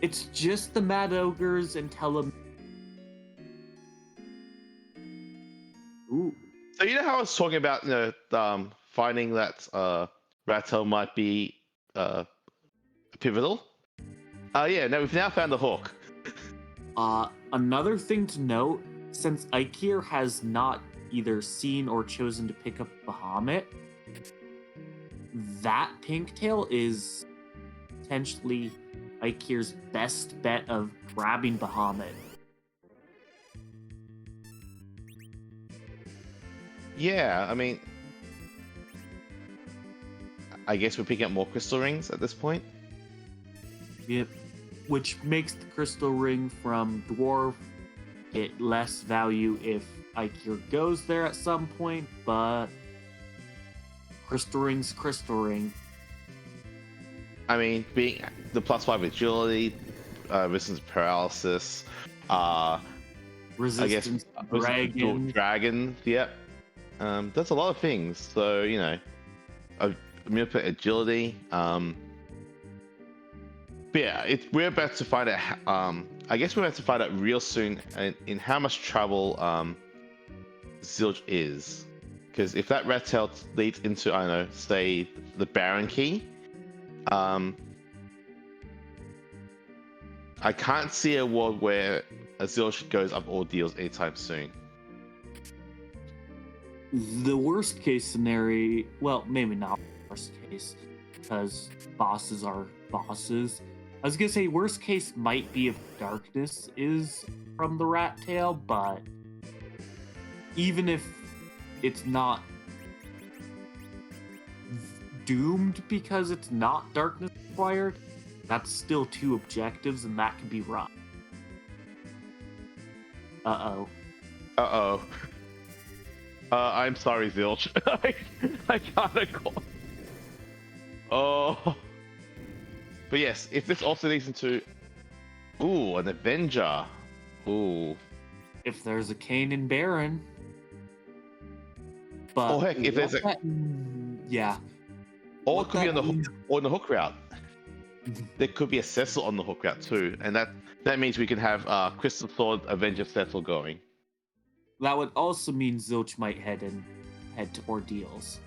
Speaker 2: It's just the mad ogres and Teller. Ooh.
Speaker 1: So you know how I was talking about, finding that Rattel might be pivotal? Yeah, no, we've now found the hook.
Speaker 2: Another thing to note, since Eykir has not either seen or chosen to pick up Bahamut, that Pinktail is potentially Eykir's best bet of grabbing Bahamut.
Speaker 1: Yeah, I mean, I guess we're picking up more crystal rings at this point.
Speaker 2: Yep. Which makes the crystal ring from Dwarf get less value if Eykir goes there at some point, but crystal ring's crystal ring.
Speaker 1: I mean, being the +5 agility, resistance to paralysis,
Speaker 2: resistance to
Speaker 1: dragon, yep. That's a lot of things. So, I'm gonna put agility. But yeah, we're about to find out. I guess we're about to find out real soon in how much trouble Zilch is, because if that red tail leads into, I don't know, say the Baron key, I can't see a world where a Zilch goes up ordeals anytime soon.
Speaker 2: The worst case scenario, well, maybe not worst case. because bosses are bosses. I was gonna say worst case might be if darkness is from the rat tail, but even if it's not doomed because it's not darkness required, that's still 2 objectives and that can be rough. Uh-oh.
Speaker 1: Uh-oh. I'm sorry, Zilch. I gotta go. Oh. But yes, if this also leads into... Ooh, an Avenger. Ooh.
Speaker 2: If there's a Kanan Baron. But
Speaker 1: Oh, heck, if there's a...
Speaker 2: Yeah.
Speaker 1: Or it could be on the hook route. There could be a Cecil on the hook route too, and that means we can have Crystal Sword Avenger Cecil going.
Speaker 2: That would also mean Zilch might head to Ordeals.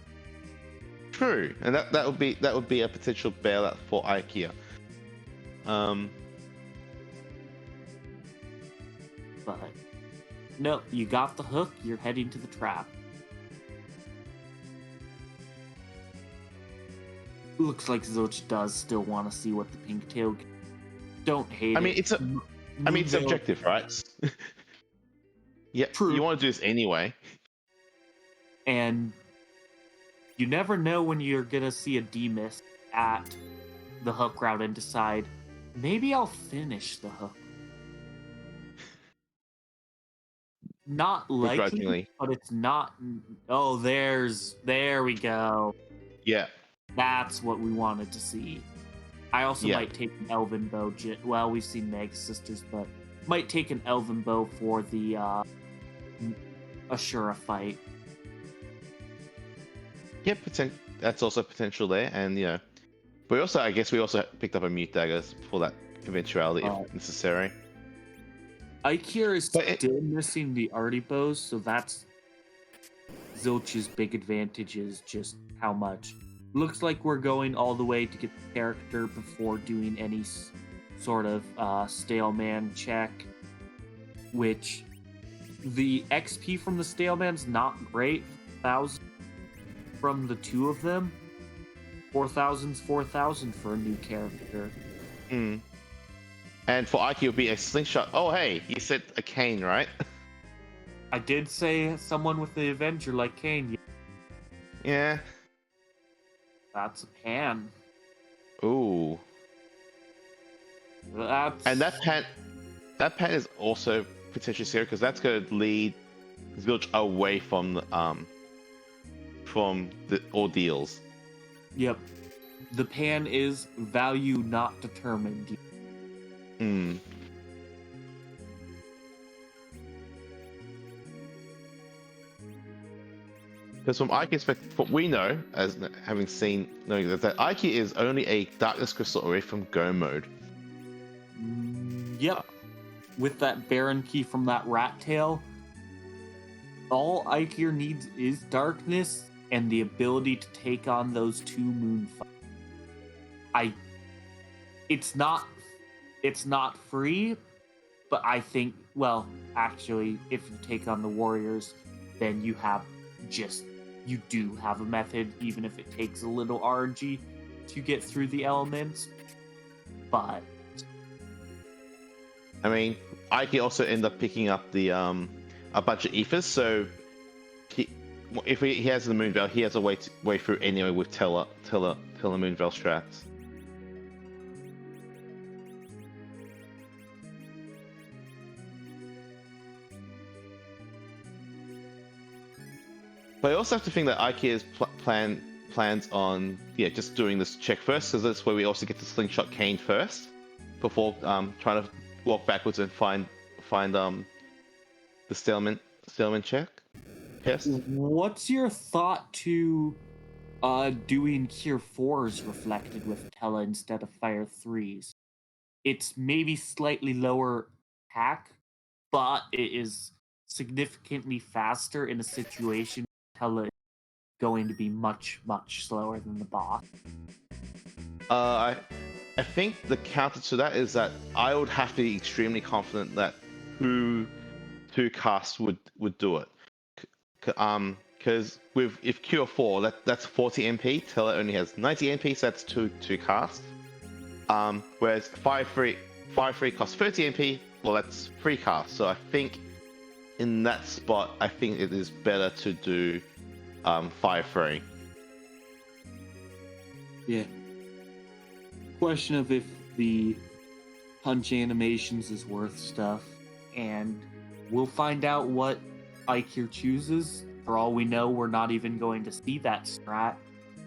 Speaker 1: True, and that would be a potential bailout for Eykir.
Speaker 2: But no, you got the hook. You're heading to the trap. Looks like Zilch does still want to see what the pink tail. Don't hate it.
Speaker 1: It's objective, right? Yeah, true. You want to do this anyway.
Speaker 2: And you never know when you're gonna see a D-miss at the hook route and decide, maybe I'll finish the hook. Not likely, but it's not. Oh, there we go.
Speaker 1: Yeah.
Speaker 2: That's what we wanted to see. I also might take an Elven Bow. Well, we've seen Meg Sisters, but might take an Elven Bow for the Ashura fight.
Speaker 1: Yeah, that's also potential there, and but I guess we also picked up a Mute Dagger for that eventuality if necessary.
Speaker 2: Eykir is still missing the Artie bows, so that's Zilch's big advantage is just how much. Looks like we're going all the way to get the character before doing any sort of stale man check, which the XP from the stale man's not great. 1,000 from the 2 of them. 4,000's 4,000 for a new character.
Speaker 1: And for Eykir, it'll be a slingshot. Oh, hey, you said a cane, right?
Speaker 2: I did say someone with the Avenger like Kane.
Speaker 1: Yeah.
Speaker 2: That's a pan.
Speaker 1: Ooh. And that pan is also potentially scary because that's going to lead Zilch away from the ordeals.
Speaker 2: Yep. The pan is value not determined.
Speaker 1: Because from Eykir's perspective, what we know, as knowing that Eykir is only a Darkness Crystal away from Go mode.
Speaker 2: Yep. With that Baron key from that rat tail, all Eykir needs is Darkness and the ability to take on those 2 moon fights. It's not free, but I think, well, actually, if you take on the warriors, then you do have a method, even if it takes a little RNG to get through the elements. But
Speaker 1: I mean, Eykir also end up picking up the a bunch of ethers, so if he has the Moonveil, he has a way through anyway with Tella Moonveil strats. But I also have to think that Eykir's plans on just doing this check first, because that's where we also get the slingshot cane first, before trying to walk backwards and find the stalemate check. Yes.
Speaker 2: What's your thought to doing Cure 4s reflected with Tella instead of Fire 3s? It's maybe slightly lower hack, but it is significantly faster in a situation where Tella is going to be much, much slower than the boss.
Speaker 1: I think the counter to that is that I would have to be extremely confident that two casts would do it. because with if Cure 4, that's 40 MP. Teller only has 90 MP, so that's two casts. Whereas 5-3 costs 30 MP. Well, that's 3 casts. So I think in that spot, I think it is better to do 5-3.
Speaker 2: Yeah. Question of if the punch animations is worth stuff, and we'll find out what Eykir chooses. For all we know, we're not even going to see that strat,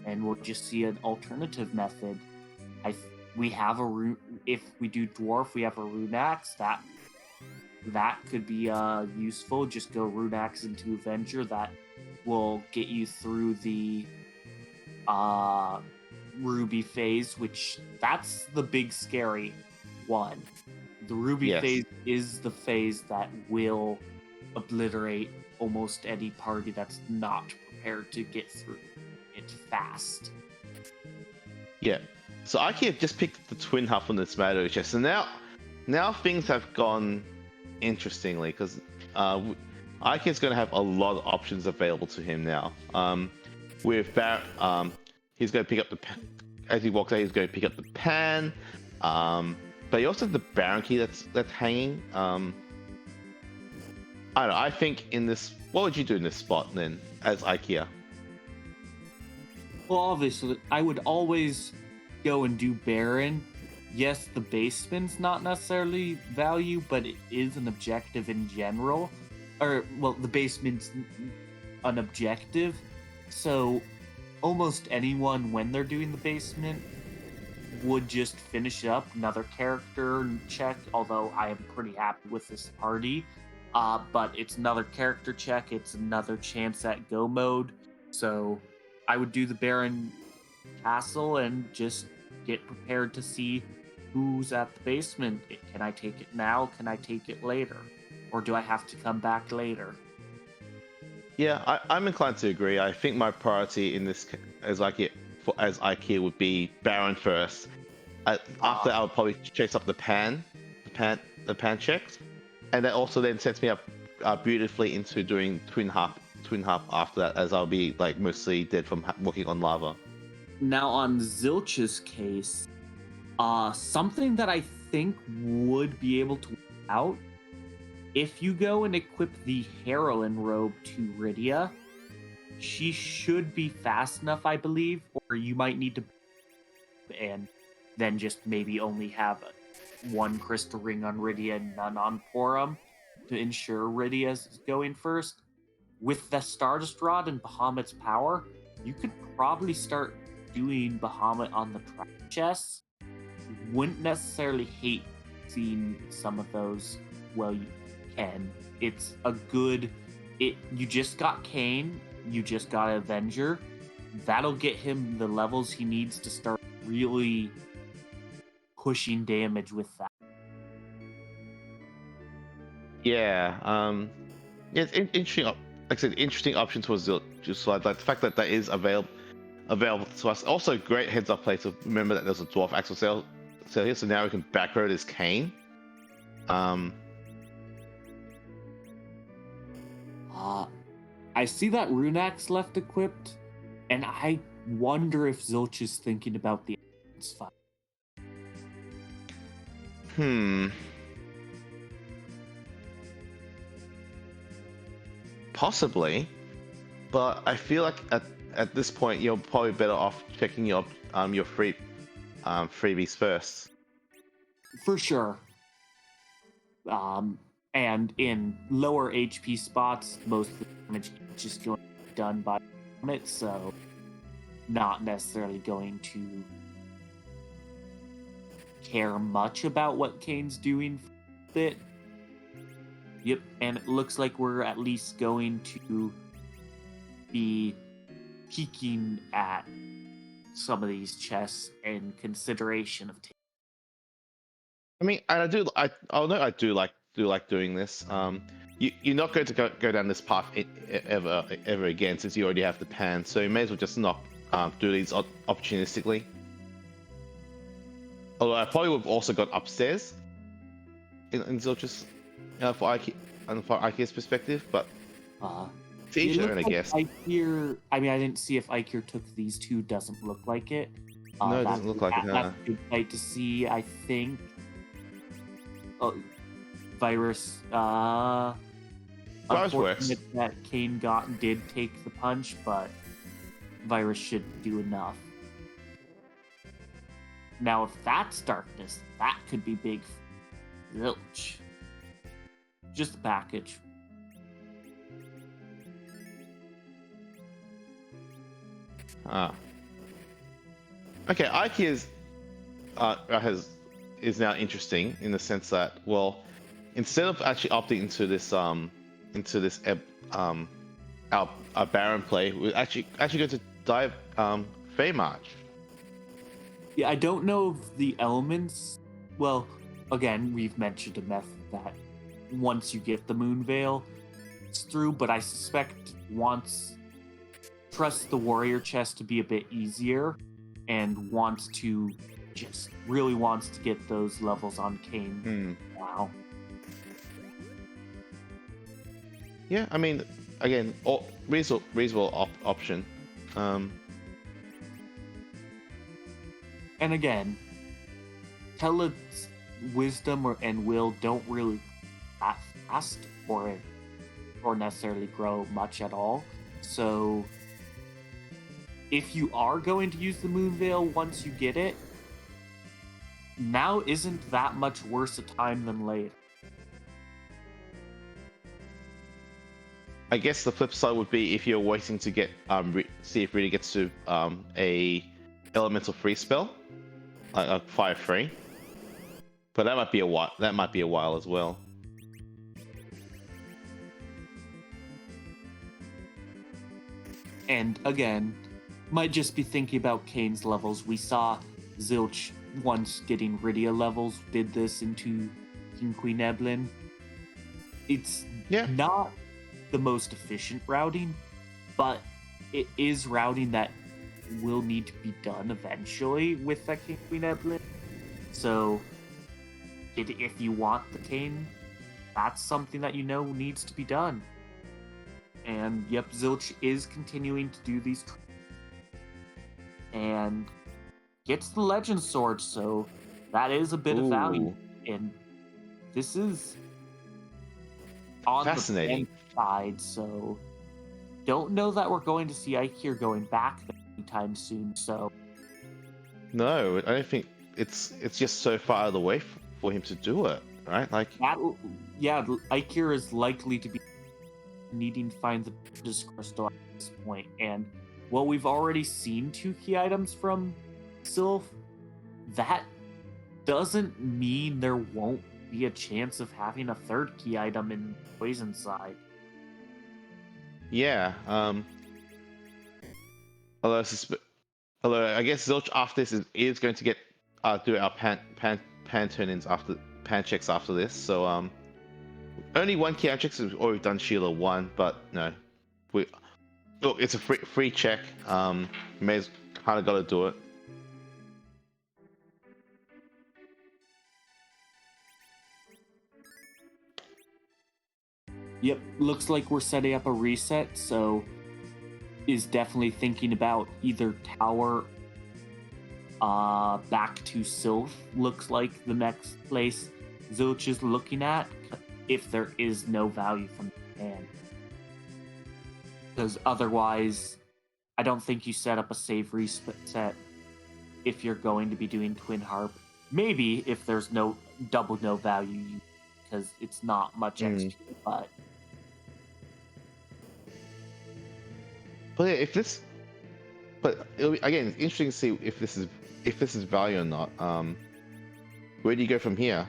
Speaker 2: and we'll just see an alternative method. We have a rune. If we do dwarf, we have a rune axe. That could be useful. Just go rune axe into Avenger. That will get you through the Ruby phase, which that's the big scary one. The Ruby phase is the phase that will obliterate almost any party that's not prepared to get through it fast.
Speaker 1: Yeah. So Aki have just picked the twin half on this matter chest. So now things have gone interestingly because Aki is going to have a lot of options available to him now. With Barrett, he's going to pick up as he walks out, he's going to pick up the pan. But he also has the Baron key that's hanging. I don't know. I think in this, what would you do in this spot then as IKEA?
Speaker 2: Well, obviously, I would always go and do Baron. Yes, the basement's not necessarily value, but it is an objective in general. Or, well, the basement's an objective. So, almost anyone, when they're doing the basement, would just finish up another character check, although I am pretty happy with this party. But it's another character check, it's another chance at go mode. So, I would do the Baron Castle and just get prepared to see who's at the basement. Can I take it now? Can I take it later? Or do I have to come back later?
Speaker 1: Yeah, I'm inclined to agree. I think my priority in this as IKEA would be Baron first. After I would probably chase up the pan checks, and that also then sets me up beautifully into doing twin half after that, as I'll be like mostly dead from walking on lava.
Speaker 2: Now on Zilch's case, something that I think would be able to work out, if you go and equip the Heroine robe to Rydia, she should be fast enough, I believe, or you might need to and then just maybe only have one crystal ring on Rydia and none on Porum to ensure Rydia's going first. With the Stardust Rod and Bahamut's power, you could probably start doing Bahamut on the trap chests. Wouldn't necessarily hate seeing some of those. Well, you can. It's a good... You just got Kane, you just got Avenger. That'll get him the levels he needs to start really pushing damage with that.
Speaker 1: Yeah, it's interesting. Like I said, interesting options was just like the fact that is available to us. Also, great heads up play to remember that there's a dwarf axle cell here, so now we can backroad his Kane.
Speaker 2: I see that Rune Axe left equipped, and I wonder if Zilch is thinking about the fight.
Speaker 1: Possibly, but I feel like at this point you're probably better off checking your freebies first.
Speaker 2: For sure. And in lower HP spots, most of the damage is just going to be done by it, so not necessarily going to care much about what Kane's doing for it. Yep, and it looks like we're at least going to be peeking at some of these chests in consideration of taking.
Speaker 1: I mean, and I do like doing this. You're not going to go down this path ever again, since you already have the pan. So you may as well just not do these opportunistically. Although I probably would have also got upstairs in Zilch's for Ikea's perspective, but To each
Speaker 2: It
Speaker 1: their
Speaker 2: looks
Speaker 1: own, I
Speaker 2: like
Speaker 1: guess.
Speaker 2: Eykir. I mean, I didn't see if Eykir took these two. Doesn't look like it.
Speaker 1: No, it doesn't look like it,
Speaker 2: That's
Speaker 1: huh?
Speaker 2: a good fight to see. I think. Virus.
Speaker 1: Virus works.
Speaker 2: Unfortunate that Kane did take the punch, but Virus should do enough. Now, if that's darkness, that could be big. Zilch. Just a package.
Speaker 1: Okay, Eykir is now interesting in the sense that, well, instead of actually opting into this our Baron play, we're actually going to dive Fey March.
Speaker 2: Yeah, I don't know if the elements. Well, again, we've mentioned a method that once you get the Moon Veil, it's through, but I suspect once trusts the Warrior chest to be a bit easier and really wants to get those levels on Kane. Wow.
Speaker 1: Yeah, I mean, again, reasonable option.
Speaker 2: And again, Tella's wisdom and will don't really that fast or necessarily grow much at all. So if you are going to use the Moon Veil once you get it, now isn't that much worse a time than later.
Speaker 1: I guess the flip side would be if you're waiting to get see if Rita gets to a elemental free spell, like a fire free. But that might be a while. That might be a while as well.
Speaker 2: And again, might just be thinking about Kane's levels. We saw Zilch once getting Rydia levels did this into King Queen Eblan. It's not the most efficient routing, but it is routing that will need to be done eventually with that King Queen Eblan. So if you want the Kane, that's something that you know needs to be done. And yep, Zilch is continuing to do these and gets the Legend Sword, so that is a bit of value. And this is on
Speaker 1: fascinating
Speaker 2: the side, so don't know that we're going to see Eykir going back anytime soon. So
Speaker 1: no, I don't think it's just so far out of the way for him to do it, right? Like
Speaker 2: that, yeah, Eykir is likely to be needing to find the Disc Crystal at this point. And while we've already seen 2 key items from Sylph, that doesn't mean there won't be a chance of having a 3rd key item in Poison side.
Speaker 1: Yeah. Although I guess Zilch after this is going to get do our pan turn-ins after pan checks after this. So only 1 key checks. We've already done Sheila 1, but no, look, it's a free check. May's kind of got to do it.
Speaker 2: Yep, looks like we're setting up a reset, so is definitely thinking about either tower back to Sylph. Looks like the next place Zilch is looking at if there is no value from the hand. Because otherwise, I don't think you set up a save reset if you're going to be doing Twin Harp. Maybe if there's no value, because it's not much XP, but
Speaker 1: yeah, it'll be, again, it's interesting to see if this is value or not. Where do you go from here?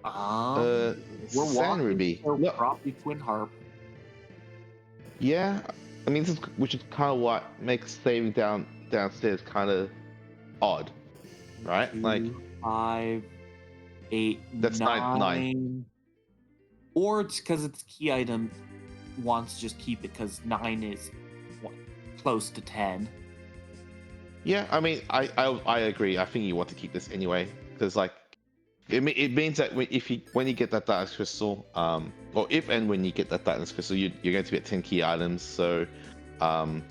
Speaker 2: we're
Speaker 1: Sand
Speaker 2: walking,
Speaker 1: Ruby.
Speaker 2: so probably Twin Harp.
Speaker 1: Yeah, I mean, which is kind of what makes saving downstairs kind of odd, right?
Speaker 2: 2,
Speaker 1: like
Speaker 2: 5, 8,
Speaker 1: that's 9.
Speaker 2: Or it's because it's key item wants to just keep it because 9 is close to 10.
Speaker 1: Yeah, I mean, I agree. I think you want to keep this anyway because like it means that when you get that darkness crystal, or if and when you get that darkness crystal, you're going to get 10 key items. So, um,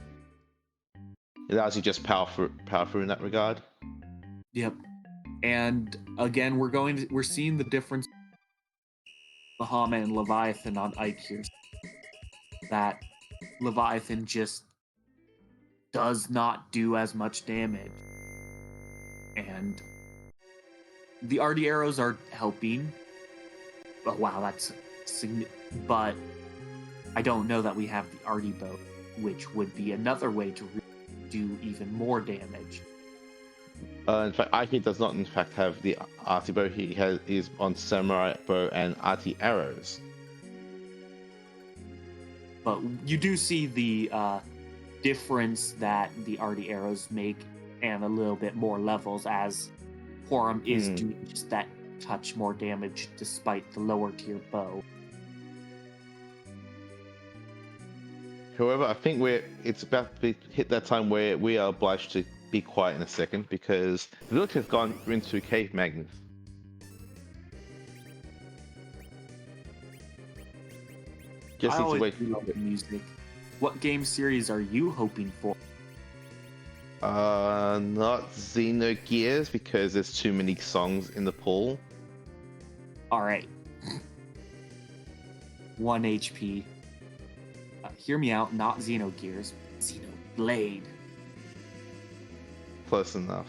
Speaker 1: it allows you just power through in that regard.
Speaker 2: Yep. And again, we're seeing the difference Bahamut and Leviathan on Eykir. That Leviathan just does not do as much damage. And the Arty arrows are helping. Oh wow, that's but I don't know that we have the Arty bow, which would be another way to do even more damage.
Speaker 1: In fact, Eykir does not in fact have the Arty bow. He's on Samurai bow and Arty arrows.
Speaker 2: But you do see the difference that the Arty arrows make, and a little bit more levels as Horum is doing just that touch more damage despite the lower tier bow.
Speaker 1: However, I think it's about to hit that time where we are obliged to be quiet in a second because the village has gone into cave magnets. Just
Speaker 2: I
Speaker 1: need to
Speaker 2: always
Speaker 1: wait.
Speaker 2: love the music. What game series are you hoping for?
Speaker 1: Not Xenogears because there's too many songs in the pool.
Speaker 2: All right. 1 HP. Hear me out, not Xenogears, Xenoblade.
Speaker 1: Close enough.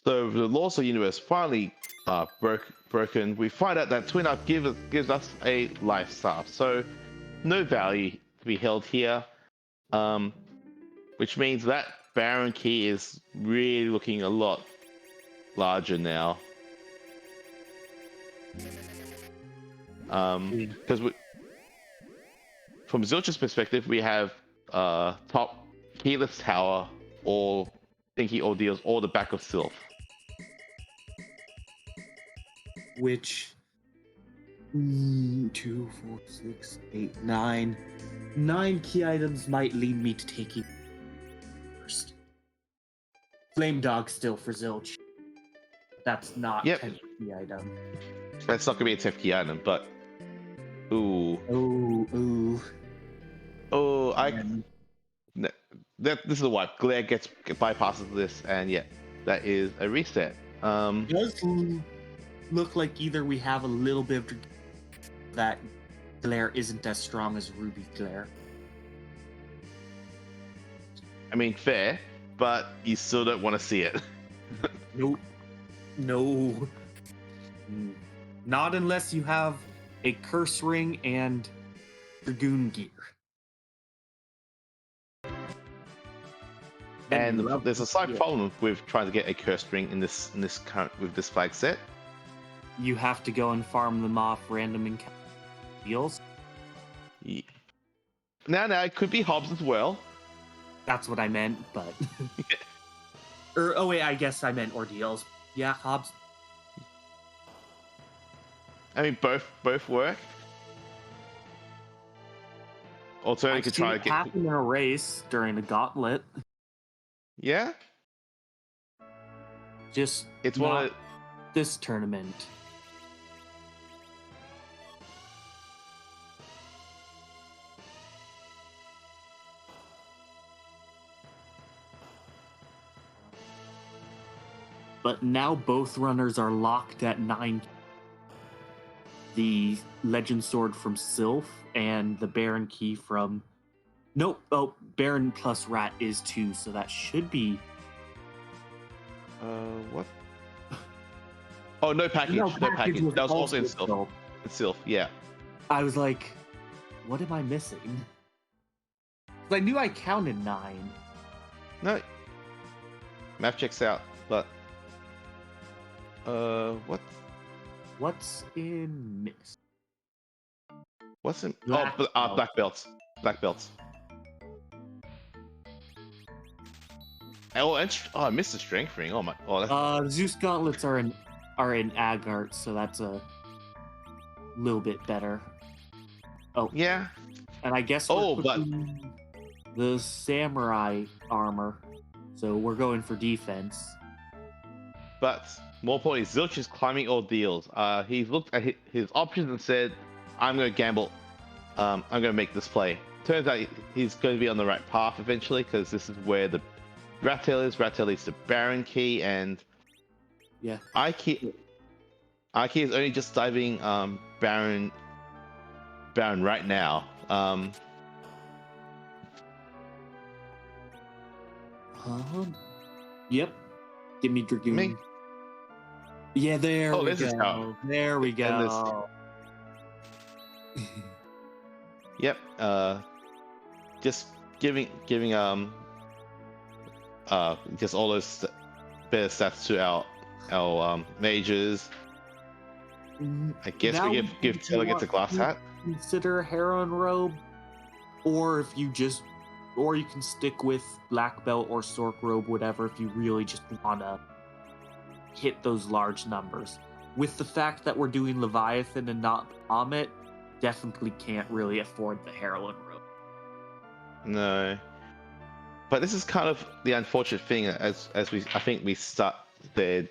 Speaker 1: So the laws of the universe finally broken. We find out that Twin Up gives us a life staff, so no value to be held here, which means that Baron Key is really looking a lot larger now. Because from Zilch's perspective, we have top keyless tower or Thinky Ordeals or the back of Sylph.
Speaker 2: Which 2, 4, 6, 8, 9. 9 key items might lead me to taking first. Flame Dog still for Zilch. That's not 10 key item.
Speaker 1: That's not gonna be a 10 key item, but this is a wipe. Glare bypasses this, and yeah, that is a reset.
Speaker 2: It does look like either we have a little bit of that glare isn't as strong as Ruby glare.
Speaker 1: I mean, fair, but you still don't want to see it.
Speaker 2: Nope. No. Not unless you have a curse ring and dragoon gear.
Speaker 1: And there's a slight problem with trying to get a cursed ring in this with this flag set.
Speaker 2: You have to go and farm them off random deals.
Speaker 1: Now, it could be Hobbs as well.
Speaker 2: That's what I meant, but... oh wait, I guess I meant ordeals. Yeah, Hobbs.
Speaker 1: I mean, both work. Also, you
Speaker 2: I've
Speaker 1: could
Speaker 2: seen
Speaker 1: try to
Speaker 2: it
Speaker 1: get.
Speaker 2: happen in a race during a gauntlet.
Speaker 1: Yeah,
Speaker 2: Just
Speaker 1: it's
Speaker 2: not
Speaker 1: one of.
Speaker 2: this tournament. But now both runners are locked at 9. The Legend Sword from Sylph and the Baron Key from... Nope. Oh, Baron plus Rat is 2, so that should be...
Speaker 1: What? Oh, no package. No package. That was also in Sylph. In Sylph, yeah.
Speaker 2: I was like, what am I missing? 'Cause I knew I counted 9.
Speaker 1: No. Map checks out, but... what?
Speaker 2: What's in Mist?
Speaker 1: What's in...
Speaker 2: Black belt.
Speaker 1: Black belts. Black belts. Oh, I missed the strength ring. Oh my... Oh,
Speaker 2: Zeus gauntlets are in Agart, so that's a little bit better. Oh.
Speaker 1: Yeah.
Speaker 2: And I guess we're putting the samurai armor, so we're going for defense.
Speaker 1: But more importantly, Zilch is climbing ordeals. He's looked at his options and said, I'm going to gamble. I'm going to make this play. Turns out he's going to be on the right path eventually, because this is where the Rat Tail is. Rat Tail is the Baron Key, and
Speaker 2: yeah,
Speaker 1: Eykir is only just diving Baron right now.
Speaker 2: Yep. Give me Dragoon. Yeah, there we go. There we go.
Speaker 1: Yep. Just giving just all those better stats to our mages. I guess
Speaker 2: now
Speaker 1: we give Taylor gets a glass hat.
Speaker 2: Consider Heron Robe, or if you just, or you can stick with Black Belt or Sork Robe, whatever, if you really just wanna hit those large numbers. With the fact that we're doing Leviathan and not Bahamut, definitely can't really afford the Heron Robe.
Speaker 1: No. But this is kind of the unfortunate thing, as I think we started.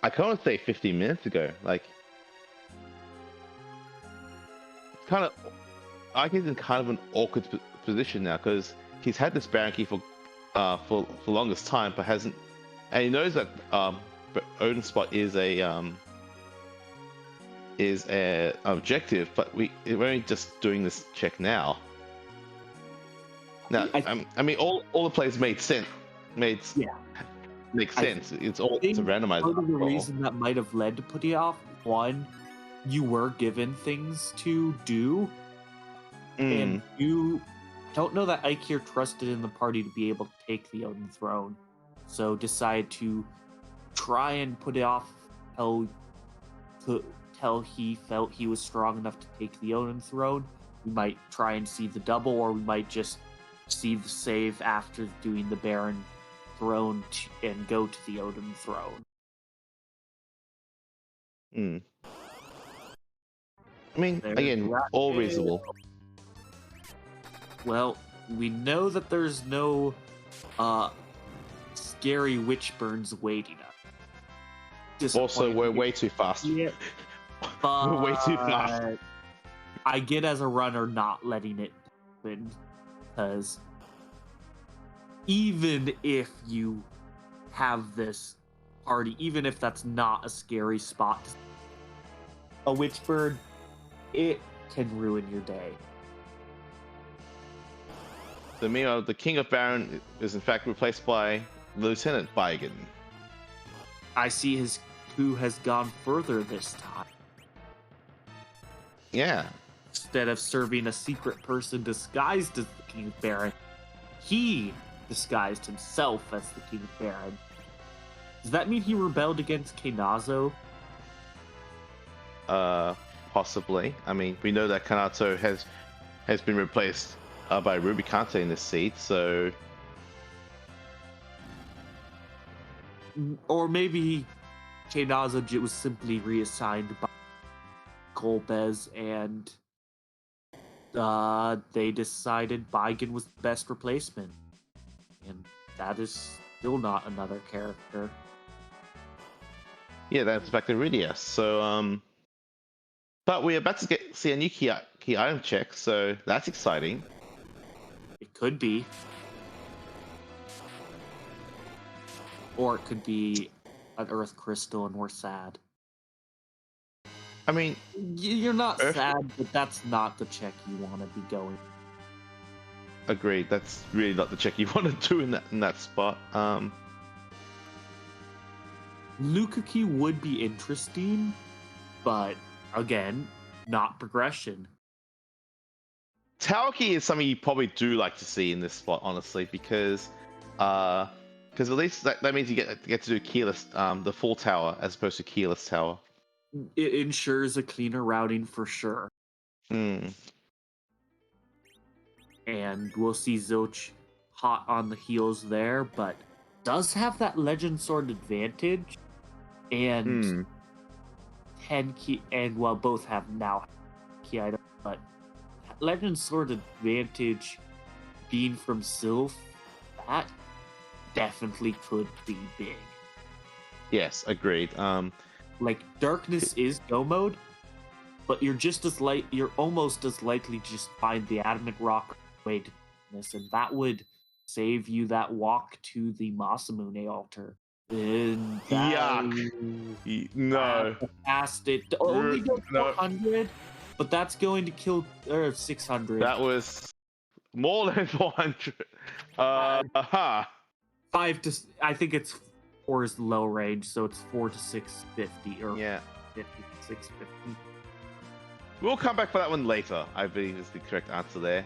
Speaker 1: I can't want to say 15 minutes ago. Like, kind of, I think he's in kind of an awkward position now, because he's had this Baron Key for the longest time, but hasn't, and he knows that Odin Spot is a objective, but we're only just doing this check now. Now, I mean, all the plays made sense. Makes sense. It's a randomized.
Speaker 2: Part of the reason that might have led to putting off, one, you were given things to do, and you don't know that Eykir trusted in the party to be able to take the Odin throne, so decide to try and put it off till he felt he was strong enough to take the Odin throne. We might try and see the double, or we might just see the save after doing the Baron throne and go to the Odin throne.
Speaker 1: I mean, again, all reasonable.
Speaker 2: Well, we know that there's no scary witch burns waiting us.
Speaker 1: Also, we're way too fast.
Speaker 2: Yeah,
Speaker 1: we're way too fast.
Speaker 2: I get as a runner not letting it happen, because even if you have this party, even if that's not a scary spot, a witch bird, it can ruin your day.
Speaker 1: So meanwhile, the King of Baron is in fact replaced by Lieutenant Baigen.
Speaker 2: I see his coup has gone further this time.
Speaker 1: Yeah.
Speaker 2: Instead of serving a secret person disguised as the King of Baron, he disguised himself as the King of Baron. Does that mean he rebelled against Kenazo?
Speaker 1: Possibly. I mean, we know that Kanato has has been replaced by Rubicante in this seed, so
Speaker 2: Or maybe Chainaza was simply reassigned by Kolbez, and they decided Baigen was the best replacement. And that is still not another character.
Speaker 1: yeah, that's back to Ridia. So, but we're about to see a new key item check, so that's exciting.
Speaker 2: It could be. Or it could be an Earth Crystal, and we're sad.
Speaker 1: I mean,
Speaker 2: You're not sad, but that's not the check you want to be going.
Speaker 1: Agreed. That's really not the check you want to do in that spot.
Speaker 2: Lukaku would be interesting, but again, not progression.
Speaker 1: Tower key is something you probably do like to see in this spot, honestly, because at least that means you get to do keyless, the full tower as opposed to keyless tower.
Speaker 2: It ensures a cleaner routing for sure.
Speaker 1: Mm.
Speaker 2: And we'll see Zilch hot on the heels there, but does have that Legend Sword advantage, and 10 key, and well, both have now key items, but Legend Sword advantage being from Sylph, that definitely could be big.
Speaker 1: Yes, agreed.
Speaker 2: Like Darkness is go mode, but you're almost as likely to just find the Adamant Rock way to this, and that would save you that walk to the Masamune altar. And
Speaker 1: Yuck! No.
Speaker 2: Past it only goes 400, but that's going to kill 600.
Speaker 1: That was more than 400.
Speaker 2: 5 to, I think it's 4 is low range, so it's 4 to 650 or 50 to 650.
Speaker 1: We'll come back for that one later, I believe is the correct answer there.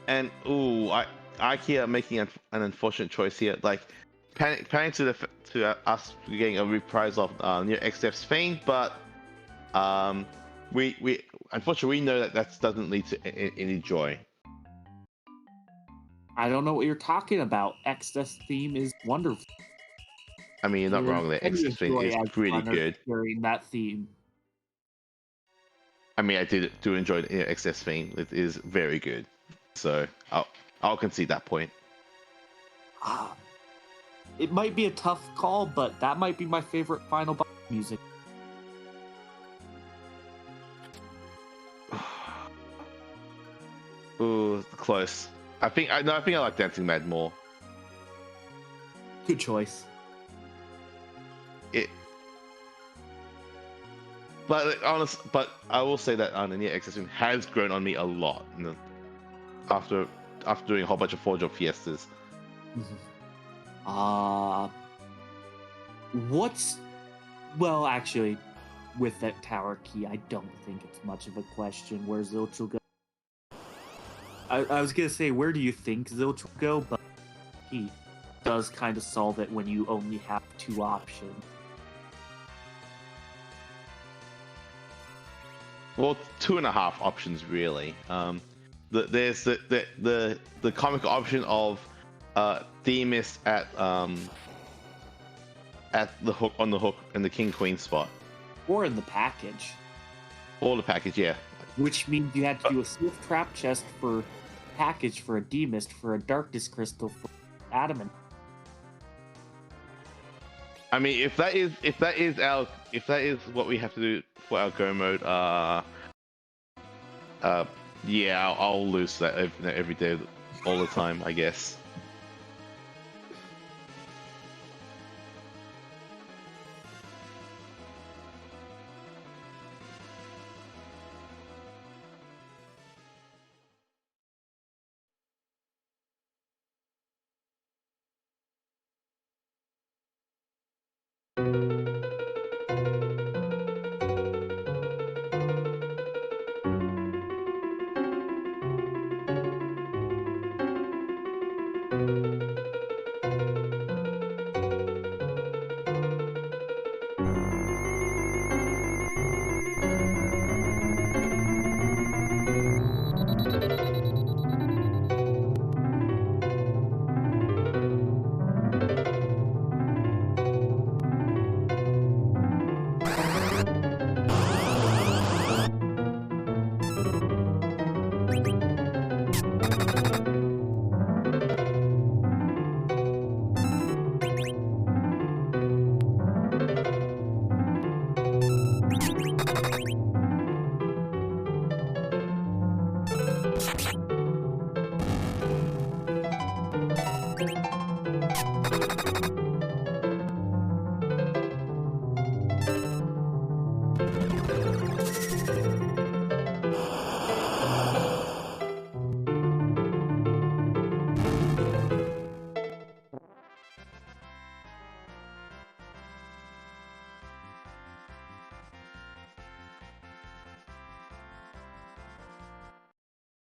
Speaker 1: And Eykir making an unfortunate choice here, like panning to us getting a reprise of near XF's Fiend, but we unfortunately we know that doesn't lead to any joy.
Speaker 2: I don't know what you're talking about. XS theme is wonderful.
Speaker 1: I mean, you're not wrong there. XS theme is pretty good.
Speaker 2: During that theme.
Speaker 1: I mean, I do enjoy XS theme. It is very good. So I'll concede that point.
Speaker 2: It might be a tough call, but that might be my favorite final boss music.
Speaker 1: Ooh, close. I think I like Dancing Mad more.
Speaker 2: Good choice.
Speaker 1: But I will say that Near XS has grown on me a lot after doing a whole bunch of 4-job fiestas.
Speaker 2: Well, actually, with that tower key, I don't think it's much of a question where Zilch will go. I was gonna say, where do you think Zilch will go? But he does kind of solve it when you only have 2 options.
Speaker 1: Well, 2.5 options really. There's the comic option of Themis at the hook on the hook in the King Queen spot,
Speaker 2: or in the package.
Speaker 1: Or the package, yeah.
Speaker 2: Which means you had to do a Swift Trap chest for package for a Demist for a Darkness Crystal for Adamant.
Speaker 1: I mean, if that is what we have to do for our go mode, yeah, I'll lose that every day, all the time, I guess.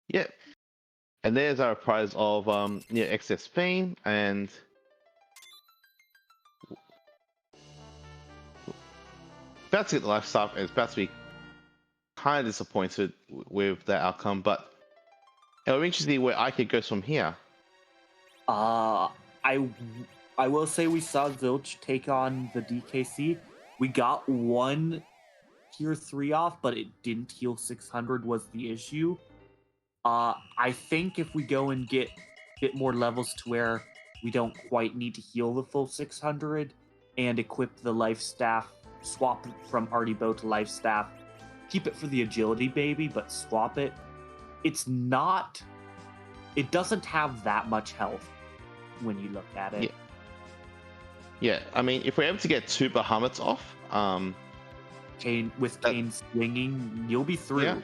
Speaker 1: Yep. And there's our prize of excess fame, and about to get the life stuff, and it's about to be kind of disappointed with that outcome, but it'll be interesting to see where Eykir goes from here.
Speaker 2: I I will say we saw Zilch take on the DKC. We got one tier 3 off, but it didn't heal 600 was the issue. I think if we go and get a bit more levels to where we don't quite need to heal the full 600 and equip the life staff, swap it from Artie Bow to life staff, keep it for the agility baby, but swap it. It doesn't have that much health when you look at it.
Speaker 1: Yeah, I mean, if we're able to get 2 Bahamut's off,
Speaker 2: Kane swinging, you'll be through.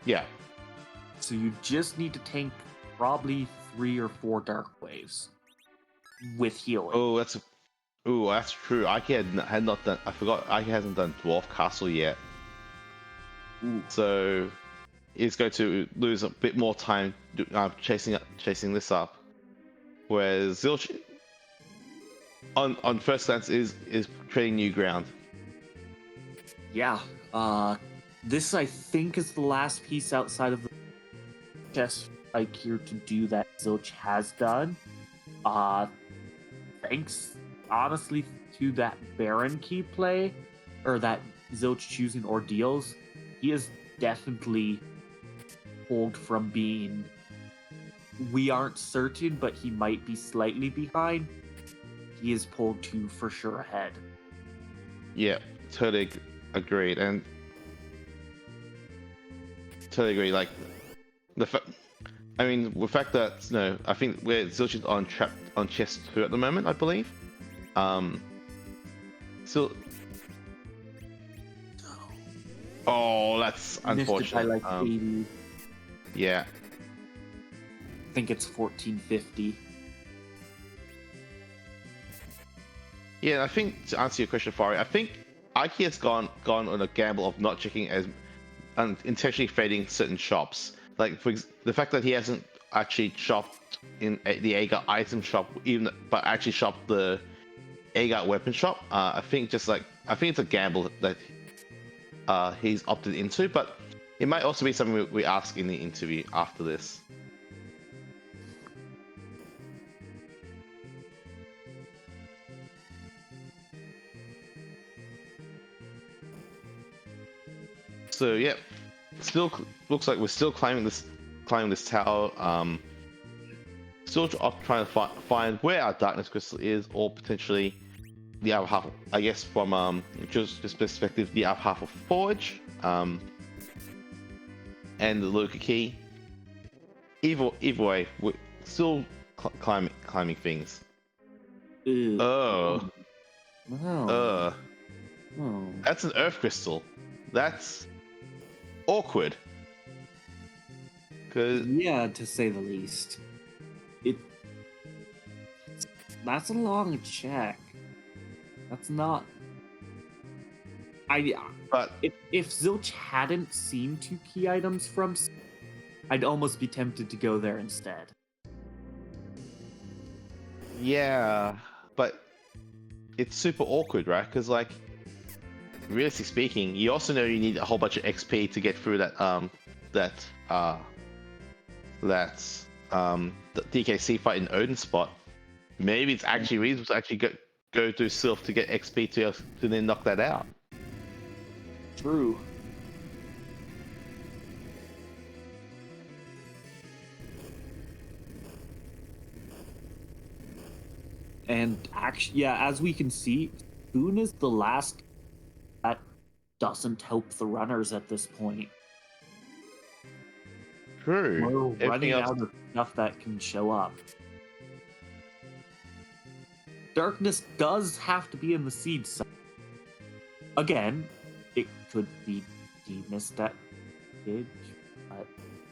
Speaker 1: Yeah.
Speaker 2: So you just need to tank probably 3 or 4 dark waves with healing.
Speaker 1: Oh, that's true. Eykir had not done. I forgot. Eykir hasn't done Dwarf Castle yet.
Speaker 2: Ooh.
Speaker 1: So he's going to lose a bit more time chasing this up. Whereas Zilch, on first glance, is treading new ground.
Speaker 2: Yeah. This I think is the last piece outside of the chest Eykir to do that Zilch has done. Thanks honestly to that Baron key play, or that Zilch choosing ordeals, he is definitely pulled from being, we aren't certain, but he might be slightly behind. He is pulled to for sure ahead.
Speaker 1: Yeah, totally agreed, and totally agree. Like the fact that I think we're Zilch is on chest 2 at the moment, I believe. So, oh, that's unfortunate.
Speaker 2: By like 80.
Speaker 1: Yeah.
Speaker 2: I think it's 1450.
Speaker 1: Yeah, I think to answer your question, Fari, I think Eykir has gone on a gamble of not checking as intentionally fading certain shops. Like the fact that he hasn't actually shopped in the Agar item shop, but actually shopped the Agar weapon shop. I think it's a gamble that he's opted into, but it might also be something we ask in the interview after this. So yeah, still looks like we're still climbing this tower. Still trying to find where our darkness crystal is, or potentially the other half. I guess from just perspective, the other half of Forge, and the Luca key. Either way, we're still climbing things.
Speaker 2: Oh.
Speaker 1: That's an earth crystal. That's awkward.
Speaker 2: Yeah, to say the least. That's a long check. That's not.
Speaker 1: But
Speaker 2: if Zilch hadn't seen 2 key items from, I'd almost be tempted to go there instead.
Speaker 1: yeah, but it's super awkward, right? Because like, realistically speaking, you also know you need a whole bunch of XP to get through that the DKC fight in Odin spot. Maybe it's actually reasonable to actually go through Sylph to get XP to then knock that out.
Speaker 2: True. And actually, yeah, as we can see, Boone is the last that doesn't help the runners at this point.
Speaker 1: True.
Speaker 2: We're running out of stuff that can show up. Darkness does have to be in the seed side. Again, it could be demissed at Pidge, but...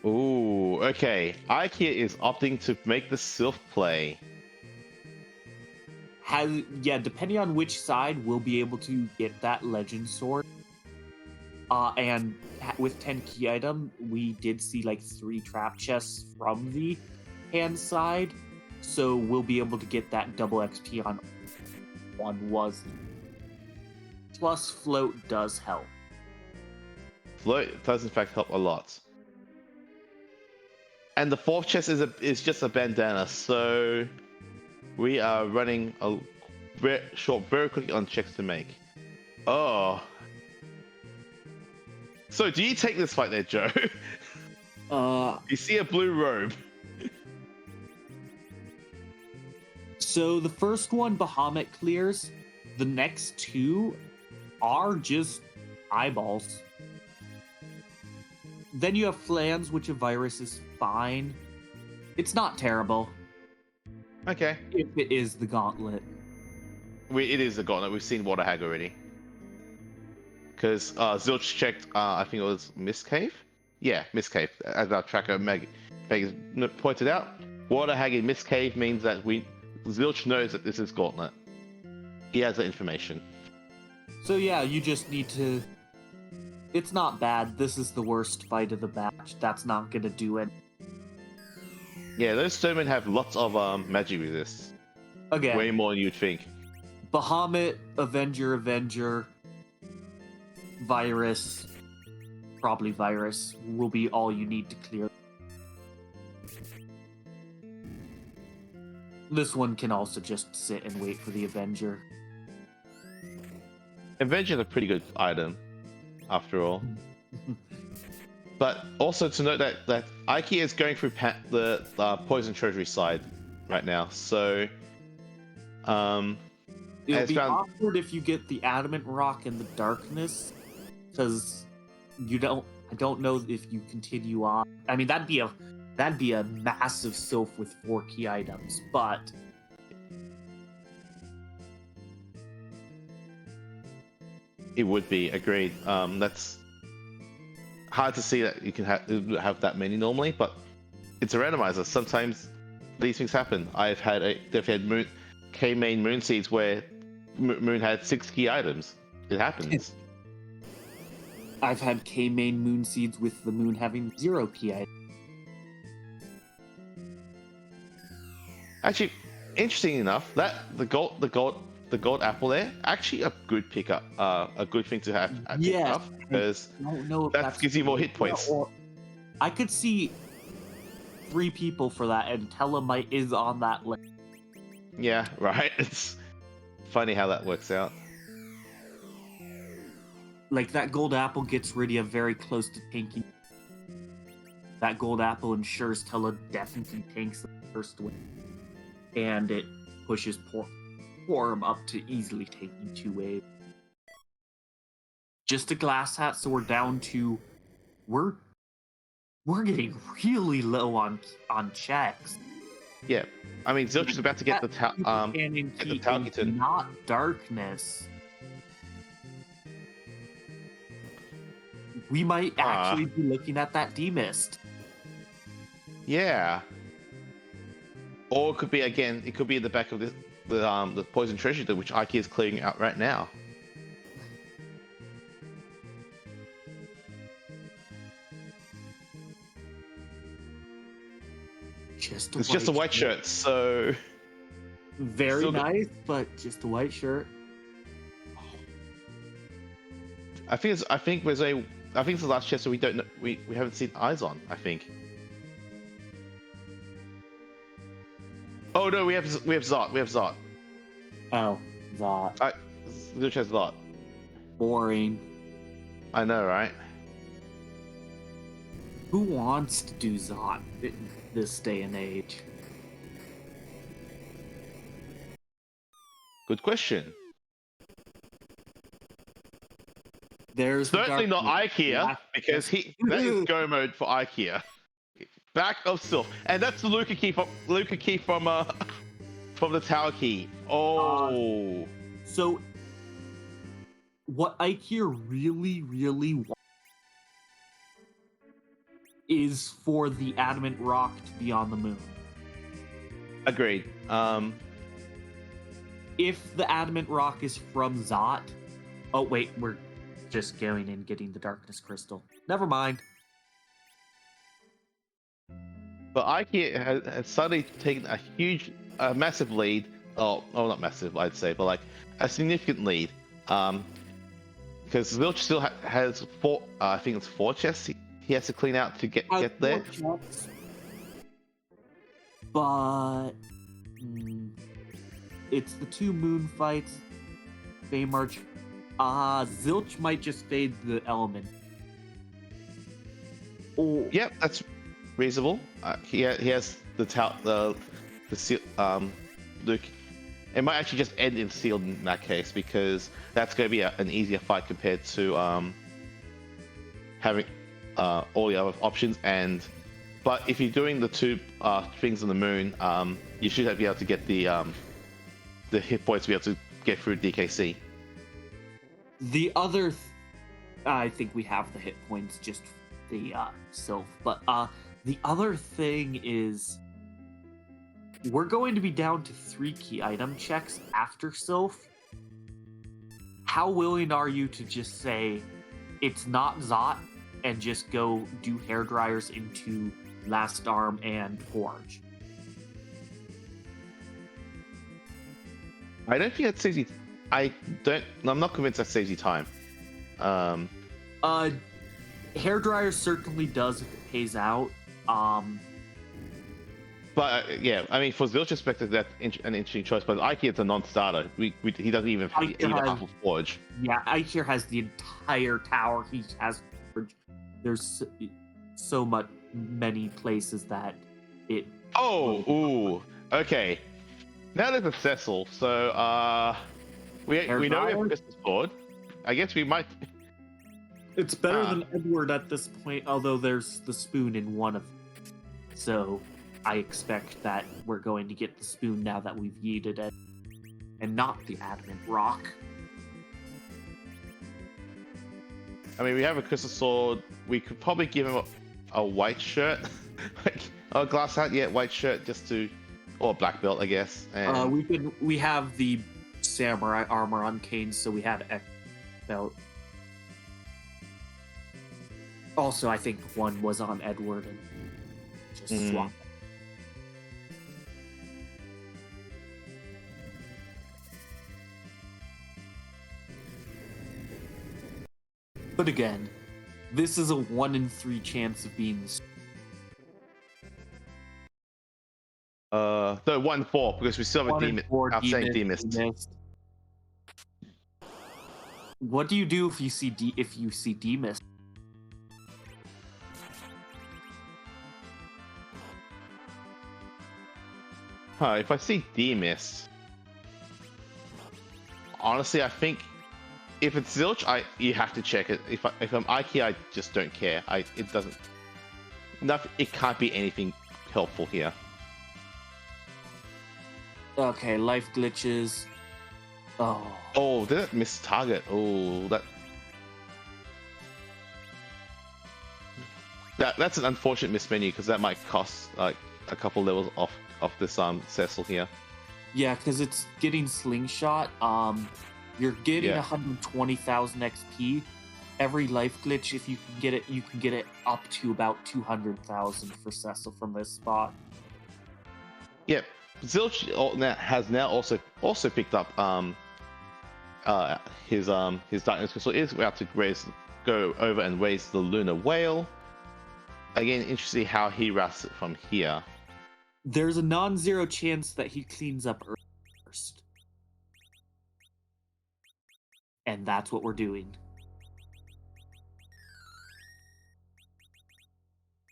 Speaker 1: Ooh, okay. Eykir is opting to make the Sylph play.
Speaker 2: Depending on which side, we'll be able to get that legend sword. And with 10 key item, we did see like 3 trap chests from the hand side, so we'll be able to get that double XP on one was. Plus, float does help.
Speaker 1: Float does in fact help a lot. And the 4th chest is just a bandana, so we are running a very quickly on checks to make. Oh. So do you take this fight there, Joe? You see a blue robe.
Speaker 2: So the first one, Bahamut clears. The next 2 are just eyeballs. Then you have Flans, which a virus is fine. It's not terrible.
Speaker 1: Okay.
Speaker 2: If it is the gauntlet.
Speaker 1: It is the gauntlet. We've seen Water Hag already. Because Zilch checked, I think it was Mist Cave? Yeah, Mist Cave. As our tracker Meg pointed out, Water Hag in Mist Cave means that Zilch knows that this is gauntlet. He has that information.
Speaker 2: So yeah, you just need to... It's not bad. This is the worst fight of the batch. That's not gonna do it.
Speaker 1: Yeah, those Stonemen have lots of magic resist.
Speaker 2: Again,
Speaker 1: way more than you'd think.
Speaker 2: Bahamut, Avenger, Virus, probably Virus, will be all you need to clear. This one can also just sit and wait for the Avenger.
Speaker 1: Avenger is a pretty good item, after all. But also to note that Eykir is going through the Poison Treasury side right now, so
Speaker 2: it'll be awkward if you get the Adamant Rock in the darkness, because I don't know if you continue on. I mean, that'd be a massive sylph with 4 key items, but
Speaker 1: it would be agreed. That's hard to see that you can have that many normally, but it's a randomizer. Sometimes these things happen. I've definitely had K-main moon seeds where Moon had 6 key items. It happens.
Speaker 2: I've had K-main moon seeds with the moon having 0 key items.
Speaker 1: Actually, interesting enough, that the gold apple there, actually a good pickup, a good thing to have picked up, because that gives you more hit points.
Speaker 2: I could see 3 people for that, and Telemite is on that list.
Speaker 1: Yeah, right. It's funny how that works out.
Speaker 2: Like, that gold apple gets Rydia very close to tanking. That gold apple ensures Tele definitely tanks the first win. And it pushes Porum up to easily taking 2 waves. Just a glass hat, so we're down to... We're getting really low on checks.
Speaker 1: Yeah. I mean, Zilch is about to get the Talketon.
Speaker 2: Not darkness. We might actually be looking at that demist.
Speaker 1: Yeah. Or it could be it could be in the back of the Poison Treasury, which Eykir is clearing out right now. It's just a white shirt, so
Speaker 2: very nice, but just a white shirt.
Speaker 1: I think it's the last chest that we don't know, we haven't seen eyes on. I think. Oh no, we have Zot. We have Zot.
Speaker 2: Oh, Zot.
Speaker 1: Zilch has Zot.
Speaker 2: Boring.
Speaker 1: I know, right?
Speaker 2: Who wants to do Zot in this day and age?
Speaker 1: Good question.
Speaker 2: There's
Speaker 1: certainly not Eykir, because that is go mode for Eykir. Back of Sylph, and that's the Luca key from the tower key. Oh.
Speaker 2: So what Eykir really wants is for the Adamant Rock to be on the moon.
Speaker 1: Agreed.
Speaker 2: If the Adamant Rock is from Zot... Oh, wait, we're just going and getting the Darkness Crystal. Never mind.
Speaker 1: But Eykir has suddenly taken a massive lead. Oh, not massive, I'd say, but like a significant lead. Because Zilch still has four. I think it's 4 chests he has to clean out to get there.
Speaker 2: 4 chests, but it's the 2 moon fights. Feymarch. Zilch might just fade the element. Oh.
Speaker 1: Yep, that's reasonable. He has the seal. Luke. It might actually just end in sealed in that case, because that's going to be an easier fight compared to having all the other options. But if you're doing the 2 things on the moon, you should be able to get the hit points to be able to get through DKC.
Speaker 2: The other, I think we have the hit points, just the Sylph. But the other thing is, we're going to be down to 3 key item checks after Sylph. How willing are you to just say it's not Zot and just go do hair dryers into Last Arm and Forge?
Speaker 1: I don't think that saves you. I'm not convinced that saves you time.
Speaker 2: Hair dryer certainly does if it pays out.
Speaker 1: But yeah, I mean, for Zilch's perspective, that's an interesting choice. But Eykir, it's a non-starter. He doesn't even have either half of Forge.
Speaker 2: Yeah, Eykir has the entire tower. He has Forge. There's so many places that it.
Speaker 1: Oh, ooh, okay. Now there's a Cecil, so we know we have Crystal Sword. I guess we might.
Speaker 2: It's better than Edward at this point, although there's the spoon in one of them. So I expect that we're going to get the spoon now that we've yeeted it, and not the adamant rock.
Speaker 1: I mean, we have a Crystal Sword. We could probably give him a white shirt, like a glass hat, yeah, white shirt, or a black belt, I guess. And
Speaker 2: We have the samurai armor on Kane, so we have X belt. Also, I think one was on Edward and just swap. But again, this is a 1 in 3 chance of being.
Speaker 1: No, 1-4, because we still have a demist.
Speaker 2: What do you do if you see demist?
Speaker 1: If I see demist, honestly, I think if it's Zilch, you have to check it. If I'm Eykir, I just don't care. It can't be anything helpful here.
Speaker 2: Okay, life glitches.
Speaker 1: Oh, did it miss target? Oh, that's an unfortunate miss menu, because that might cost like a couple levels off this Cecil here.
Speaker 2: Yeah, because it's getting slingshot. You're getting 120,000 XP. Every life glitch, if you can get it, you can get it up to about 200,000 for Cecil from this spot.
Speaker 1: Yep. Zilch has now also picked up his darkness crystal. Is about to go over and raise the lunar whale. Again, interesting how he routes it from here.
Speaker 2: There's a non-zero chance that he cleans up first, and that's what we're doing.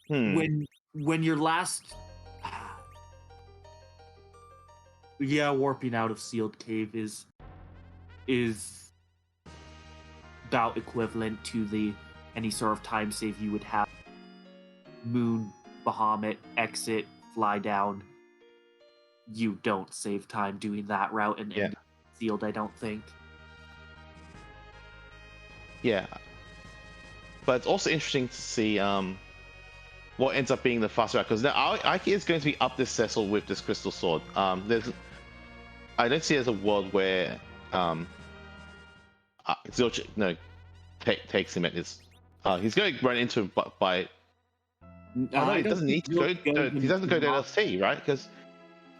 Speaker 2: When your last. Yeah, warping out of sealed cave is about equivalent to any sort of time save you would have. Moon, Bahamut, exit, fly down. You don't save time doing that route and end sealed, I don't think.
Speaker 1: Yeah, but it's also interesting to see what ends up being the faster route, because now Eykir is going to be up this Cecil with this crystal sword. I don't see there's a world where Zilch takes him at his He's going to run into him by. Oh no, he doesn't need to go. He doesn't go to LC, right? Because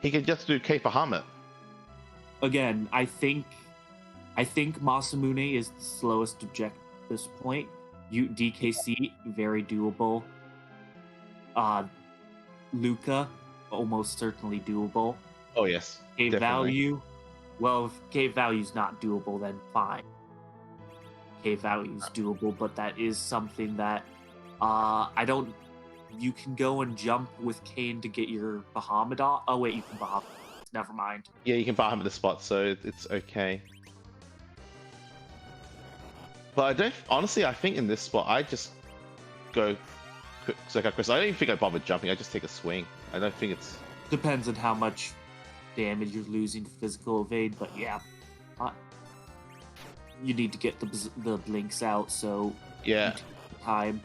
Speaker 1: he can just do K for Hamlet.
Speaker 2: Again, I think Masamune is the slowest objective at this point. DKC, very doable. Luca, almost certainly doable.
Speaker 1: Oh yes.
Speaker 2: K value, well, if K value's not doable, then fine. K value's doable, but that is something that I don't. You can go and jump with Kane to get your Bahamut off. Oh wait, you can Bahamut. Never mind.
Speaker 1: Yeah, you can Bahamut the spot, so it's okay. But I don't. Honestly, I think in this spot, I just go. So Chris, I don't even think I bother jumping. I just take a swing. I don't think it's.
Speaker 2: Depends on how much damage you're losing to physical evade, but yeah, you need to get the blinks out. So
Speaker 1: yeah,
Speaker 2: time.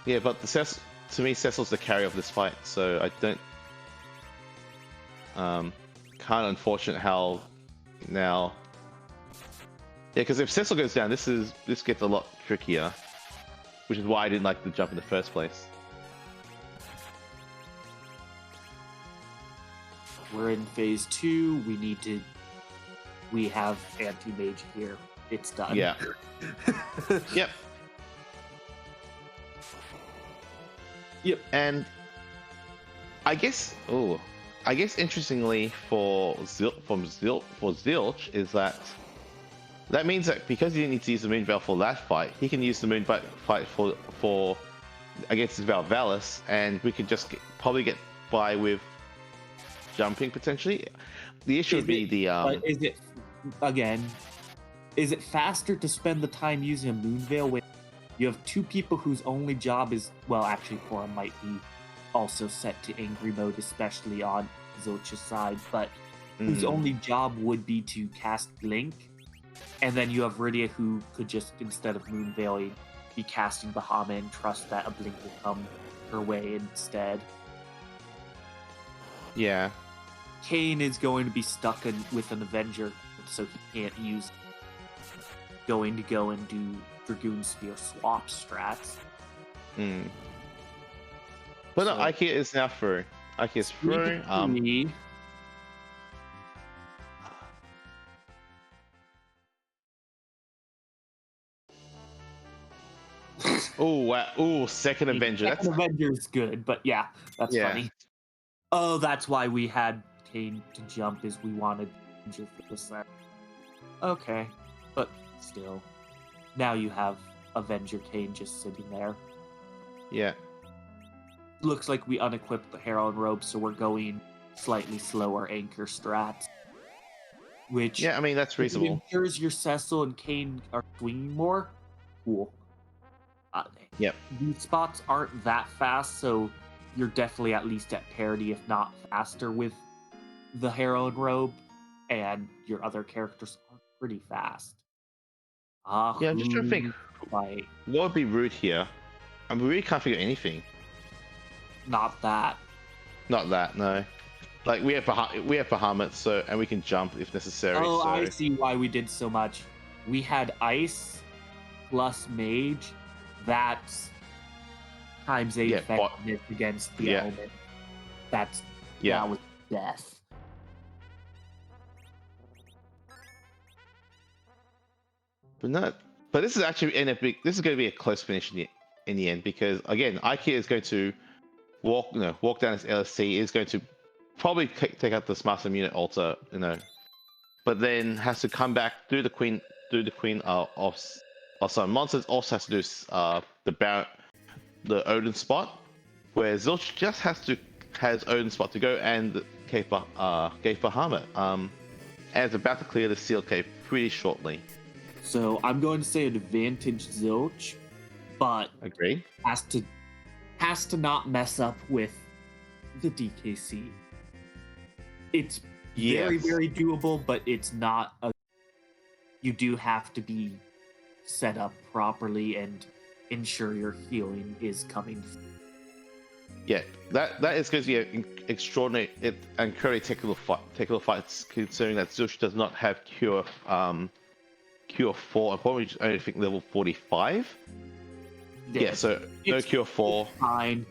Speaker 1: Yeah, but to me, Cecil's the carry of this fight, so I don't. Kind of unfortunate how now. Yeah, because if Cecil goes down, this gets a lot trickier, which is why I didn't like the jump in the first place.
Speaker 2: We're in phase 2. We have anti-mage here. It's done.
Speaker 1: Yeah. Yep.
Speaker 2: Yep.
Speaker 1: And I guess interestingly for Zilch is that means that because he didn't need to use the Moon Veil for that fight, he can use the Moon fight for against his Valvalis, and we could just probably get by with jumping potentially. The issue would be the
Speaker 2: is it faster to spend the time using a Moon Veil when you have two people whose only job is, well, actually Cora might be also set to angry mode, especially on Zilch's side, but whose only job would be to cast Blink, and then you have Rydia who could just, instead of Moon Veiling, be casting Bahamut and trust that a Blink will come her way instead.
Speaker 1: Yeah.
Speaker 2: Kane is going to be stuck with an Avenger, so he can't use going to go and do Dragoon Spear swap strats.
Speaker 1: But no, Eykir is now through. Eykir is through. Oh wow! Oh, second Avenger.
Speaker 2: Second Avenger is good, but yeah, that's funny. Oh, that's why we had Kane to jump, is we wanted Avenger for the set. Okay, but still, now you have Avenger Kane just sitting there.
Speaker 1: Yeah.
Speaker 2: Looks like we unequipped the Herald Robe, so we're going slightly slower anchor strats. Which,
Speaker 1: yeah, I mean, that's reasonable.
Speaker 2: Ensures your Cecil and Kane are swinging more. Cool.
Speaker 1: Yep.
Speaker 2: These spots aren't that fast, so you're definitely at least at parity, if not faster, with the Herald Robe, and your other characters are pretty fast.
Speaker 1: Yeah, I'm just trying to think. What would be rude here? I mean, we really can't figure anything.
Speaker 2: Not that.
Speaker 1: Not that, no. Like we have Bahamut, so, and we can jump if necessary.
Speaker 2: Oh,
Speaker 1: so.
Speaker 2: I see why we did so much. We had Ice plus Mage. That's times 8 effectiveness against the element. That was death.
Speaker 1: But this is actually this is going to be a close finish in the end, because again, Eykir is going to walk down his LSC, is going to probably take out this Master Unit Altar, but then has to come back, do the Queen of some monsters. Also has to do the Odin spot, where Zilch just has Odin spot to go, and gave Bahamut, and is about to clear the Seal Cave pretty shortly.
Speaker 2: So I'm going to say advantage Zilch, but
Speaker 1: agree
Speaker 2: has to not mess up with the DKC. It's very, very doable, but it's not you do have to be set up properly and ensure your healing is coming.
Speaker 1: Yeah, that is going to be an extraordinary and incredibly technical fights, considering that Zilch does not have cure Cure 4. I probably only think level 45. Yeah, so no
Speaker 2: it's
Speaker 1: Cure 4.
Speaker 2: fine.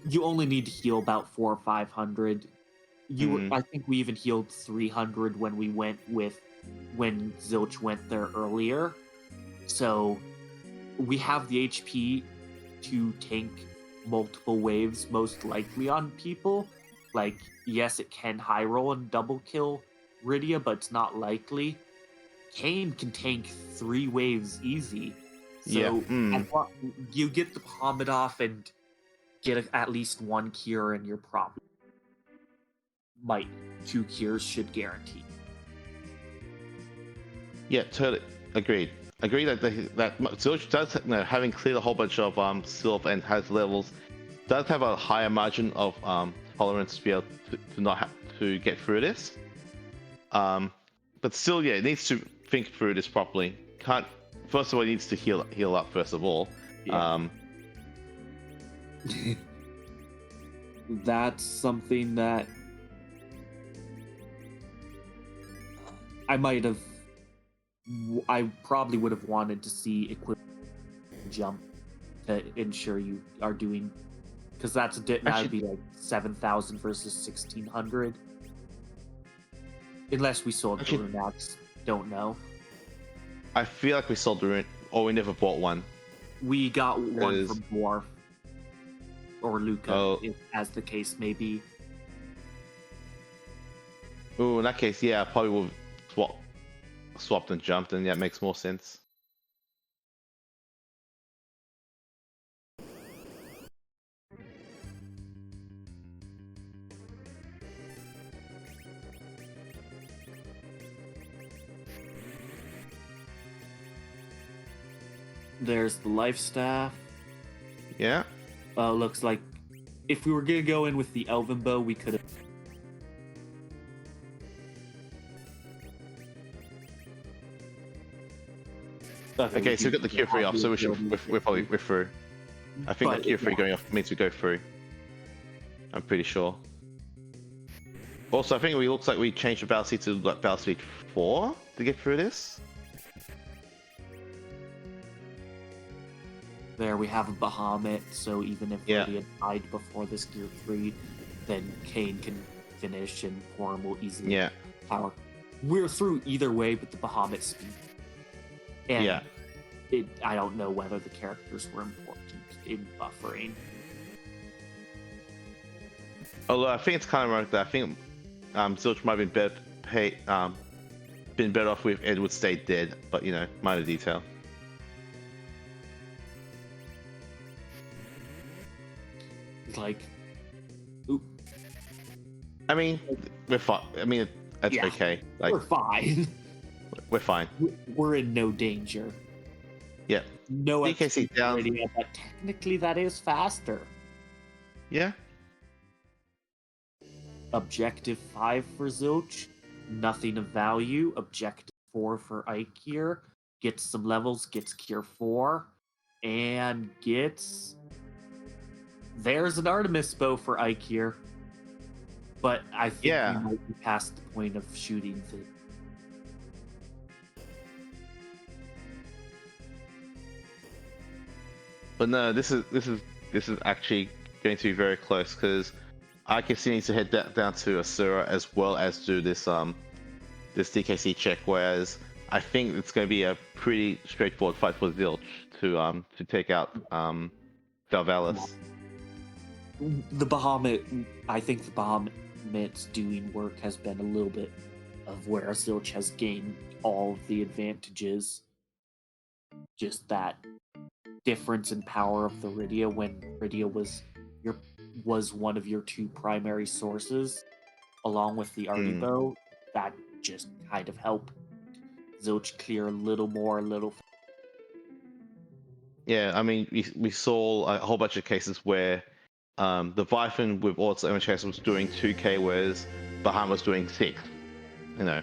Speaker 2: You only need to heal about 400 or 500. I think we even healed 300 when Zilch went there earlier. So we have the HP to tank multiple waves, most likely on people. Like, yes, it can high roll and double kill Rydia, but it's not likely. Kayn can tank 3 waves easy. So you get the Bahamut off and get at least 1 cure, and you're probably 2 cures should guarantee.
Speaker 1: Yeah, totally agreed. Agreed that Zilch does, having cleared a whole bunch of Sylph and has levels, does have a higher margin of tolerance to be able to not have to get through this. But still, yeah, it needs to think through this properly. First of all, it needs to heal up first of all.
Speaker 2: Yeah. That's something that I probably would have wanted to see equivalent jump to ensure you are doing, because that would be like 7,000 versus 1,600. Unless we sold the Runax, don't know.
Speaker 1: I feel like we sold the Rune, or we never bought one.
Speaker 2: We got one from Dwarf or Luca, as the case may be.
Speaker 1: Oh, in that case, yeah, I probably will swapped and jumped, and yeah, it makes more sense.
Speaker 2: There's the life staff.
Speaker 1: Yeah.
Speaker 2: Looks like if we were gonna go in with the Elven Bow, we could have.
Speaker 1: Okay, so we got the Cure 3 off, so we're probably through. I think the Cure 3 going off means we go through. I'm pretty sure. Also, I think it looks like we changed the battle speed to like battle speed 4 to get through this.
Speaker 2: There we have a Bahamut, so even if we had died before this Gear 3, then Kayn can finish and Porum will easily power. We're through either way, but the Bahamut speed. And I don't know whether the characters were important in buffering.
Speaker 1: Although I think it's kind of like that. I think Zilch might have been better off with Edward stayed dead, but you know, minor detail.
Speaker 2: Like,
Speaker 1: I mean, we're fine. I mean, that's okay. Like,
Speaker 2: we're fine.
Speaker 1: We're fine.
Speaker 2: We're in no danger.
Speaker 1: Yeah.
Speaker 2: No
Speaker 1: DKC down.
Speaker 2: But technically, that is faster.
Speaker 1: Yeah.
Speaker 2: Objective 5 for Zilch. Nothing of value. Objective 4 for Eykir. Gets some levels. Gets Cure 4. And gets... There's an Artemis bow for Eykir. But I think we might be past the point of shooting things.
Speaker 1: But no, this is actually going to be very close because Eykir needs to head down to Asura as well as do this this DKC check. Whereas I think it's going to be a pretty straightforward fight for Zilch to take out Dalvalis.
Speaker 2: The Bahamut, I think the Bahamut's doing work has been a little bit of where Zilch has gained all of the advantages. Just that difference in power of the Rydia when Rydia was one of your 2 primary sources, along with the Artie bow. That just kind of helped Zilch clear a little more,
Speaker 1: Yeah, I mean, we saw a whole bunch of cases where the Viphyn with all its own chase was doing 2k, whereas Bahamut was doing 6. You know,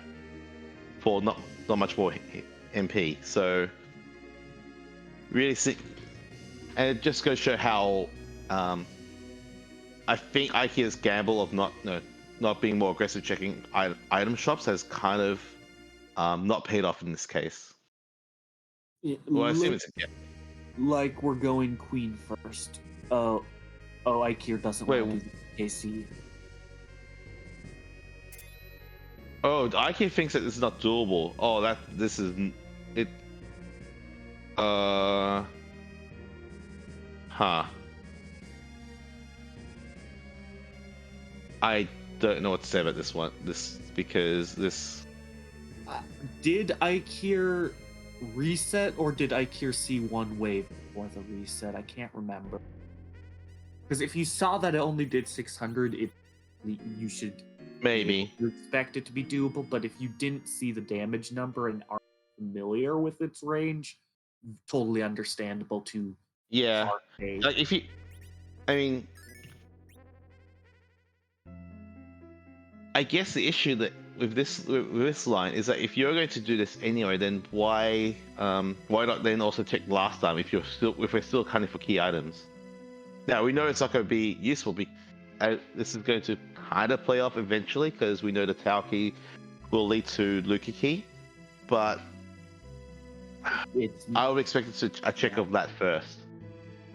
Speaker 1: for not much more MP. So really sick, and it just goes to show how I think Eykir's gamble of not being more aggressive checking item shops has kind of not paid off in this case. Well, I assume it's yeah.
Speaker 2: like we're going queen first. Oh, Eykir doesn't
Speaker 1: Wait,
Speaker 2: want to do the KC.
Speaker 1: oh, Eykir thinks that this is not doable. Oh, this is it. Huh. I don't know what to say about this one. Because this.
Speaker 2: Did Eykir reset, or did Eykir see one wave before the reset? I can't remember. Because if you saw that it only did 600, you should
Speaker 1: Maybe
Speaker 2: expect it to be doable. But if you didn't see the damage number and aren't familiar with its range, totally understandable to
Speaker 1: yeah. Like if you, I mean, I guess the issue that with this line is that if you're going to do this anyway, then why not then also check last time if we're still counting for key items? Now we know it's not going to be useful. This is going to kind of play off eventually because we know the Tau key will lead to Luca key, but I would expect a check of that first.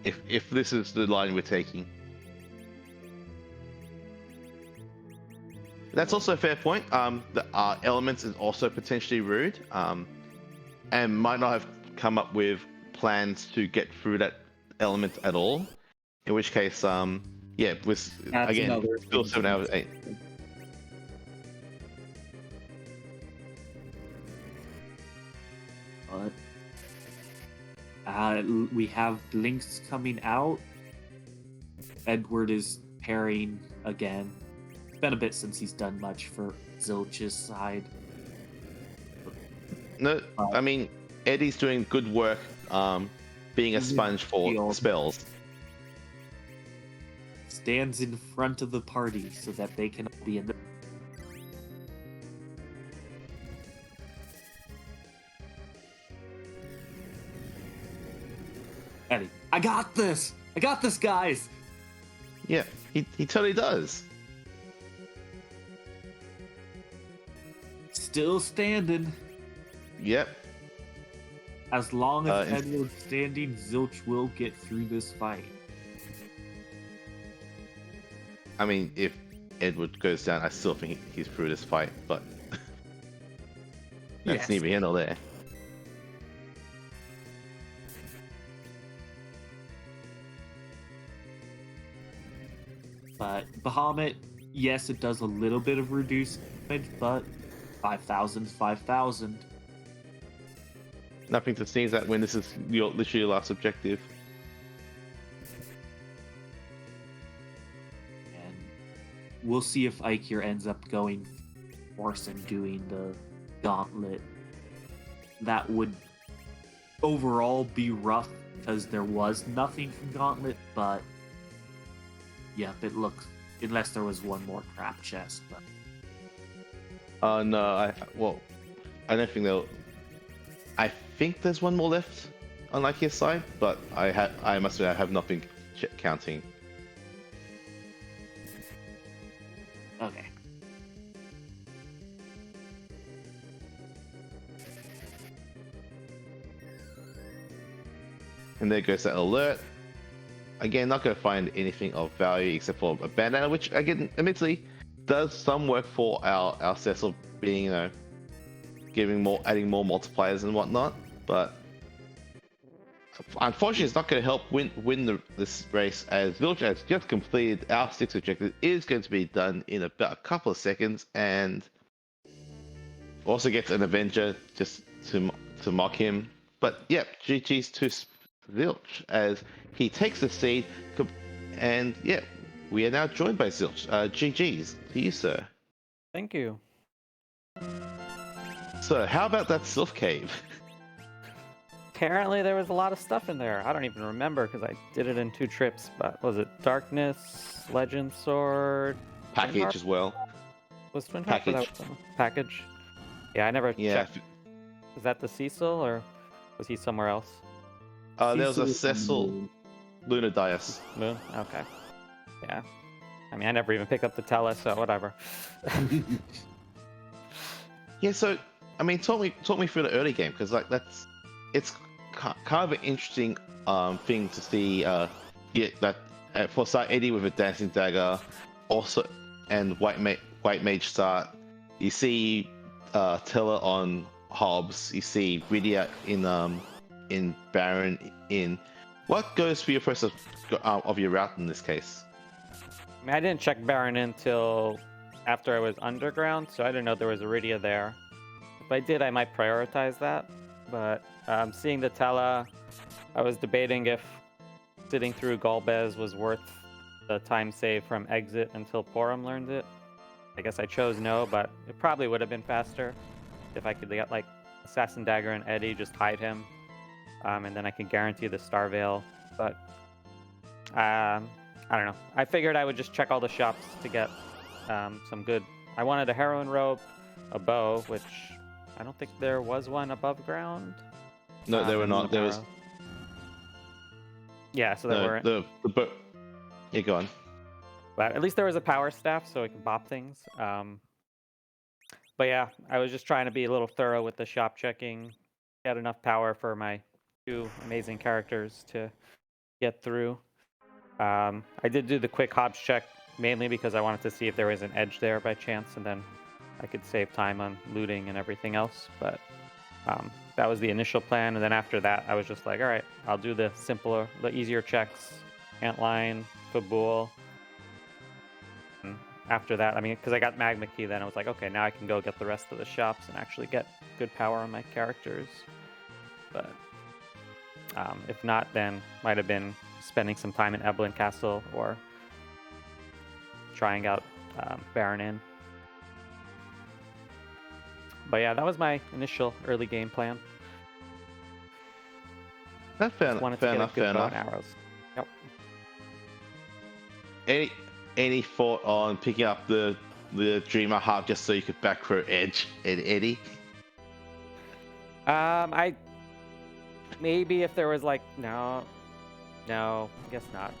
Speaker 1: If this is the line we're taking. That's also a fair point. The elements is also potentially rude, and might not have come up with plans to get through that element at all. In which case, yeah, again, still 7 out of 8.
Speaker 2: But we have Blinks coming out. Edward is parrying again. Been a bit since he's done much for Zilch's side.
Speaker 1: No, I mean Eddie's doing good work, being a sponge for spells.
Speaker 2: Stands in front of the party so that they can be in the. Eddie, I got this, guys.
Speaker 1: Yeah, he totally does.
Speaker 2: Still standing.
Speaker 1: Yep.
Speaker 2: As long as Edward's standing, Zilch will get through this fight.
Speaker 1: I mean, if Edward goes down, I still think he's through this fight, but that's neither here nor there.
Speaker 2: But Bahamut, yes, it does a little bit of reduced damage, but 5,000, 5,000.
Speaker 1: Nothing to sneeze at when this is literally your last objective.
Speaker 2: And we'll see if Eykir ends up going force and doing the gauntlet. That would overall be rough because there was nothing from gauntlet, but yep, it looks, unless there was one more crap chest. But
Speaker 1: no, I don't think they'll. I think there's one more left on Eykir's side, but I must say I have not been counting.
Speaker 2: Okay.
Speaker 1: And there goes that alert. Again, not going to find anything of value except for a bandana, which again, admittedly, does some work for our Cecil being, adding more multipliers and whatnot. But unfortunately, it's not going to help win this race, as Zilch has just completed our 6th objective. It is going to be done in about a couple of seconds, and also gets an Avenger just to mock him. But yep, GG's to Zilch as he takes the seed, and yeah, we are now joined by Zilch. GG's to you, sir.
Speaker 3: Thank you.
Speaker 1: So, how about that Sylph Cave?
Speaker 3: Apparently there was a lot of stuff in there. I don't even remember because I did it in 2 trips, but was it Darkness, Legend Sword?
Speaker 1: Package as well.
Speaker 3: Was Twin Harp?
Speaker 1: Package.
Speaker 3: Package? Yeah, I never
Speaker 1: Yeah.
Speaker 3: checked. Is that the Cecil or was he somewhere else?
Speaker 1: There was a Cecil Lunar Dias.
Speaker 3: Moon? Okay. Yeah. I mean, I never even picked up the Tele, so whatever.
Speaker 1: Yeah, so I mean, talk me through the early game, because it's kind of an interesting thing to see. That for start Eddie with a dancing dagger, also and white mage start. You see Teller on Hobbs. You see Rydia in Baron in. What goes for your process of your route in this case?
Speaker 3: I mean, I didn't check Baron until after I was underground, so I didn't know there was Iridia there. If I did, I might prioritize that. But seeing the Tela, I was debating if sitting through Golbez was worth the time save from exit until Porum learned it. I guess I chose no, but it probably would have been faster if I could get like Assassin Dagger and Eddie, just hide him. And then I could guarantee the Star Veil. But I don't know. I figured I would just check all the shops to get some good. I wanted a Heroine Robe, a bow, which I don't think there was one above ground.
Speaker 1: No, there were not. There was.
Speaker 3: Yeah, so there weren't.
Speaker 1: The bow. Yeah, go on.
Speaker 3: But at least there was a power staff, so I could bop things. But yeah, I was just trying to be a little thorough with the shop checking. Get enough power for my 2 amazing characters to get through. I did do the quick Hobbs check mainly because I wanted to see if there was an edge there by chance, and then I could save time on looting and everything else. But that was the initial plan, and then after that, I was just like, all right, I'll do the simpler, the easier checks, Antline, Fabul. And after that, I mean, because I got Magma Key, then I was like, okay, now I can go get the rest of the shops and actually get good power on my characters. But if not, then might have been spending some time in Eblan Castle or trying out Baron Inn. But yeah, that was my initial early game plan.
Speaker 1: That's fair enough.
Speaker 3: Arrows. Yep.
Speaker 1: Any thought on picking up the Dreamer Heart just so you could back row Edge and Eddie?
Speaker 3: I maybe if there was like no, I guess not.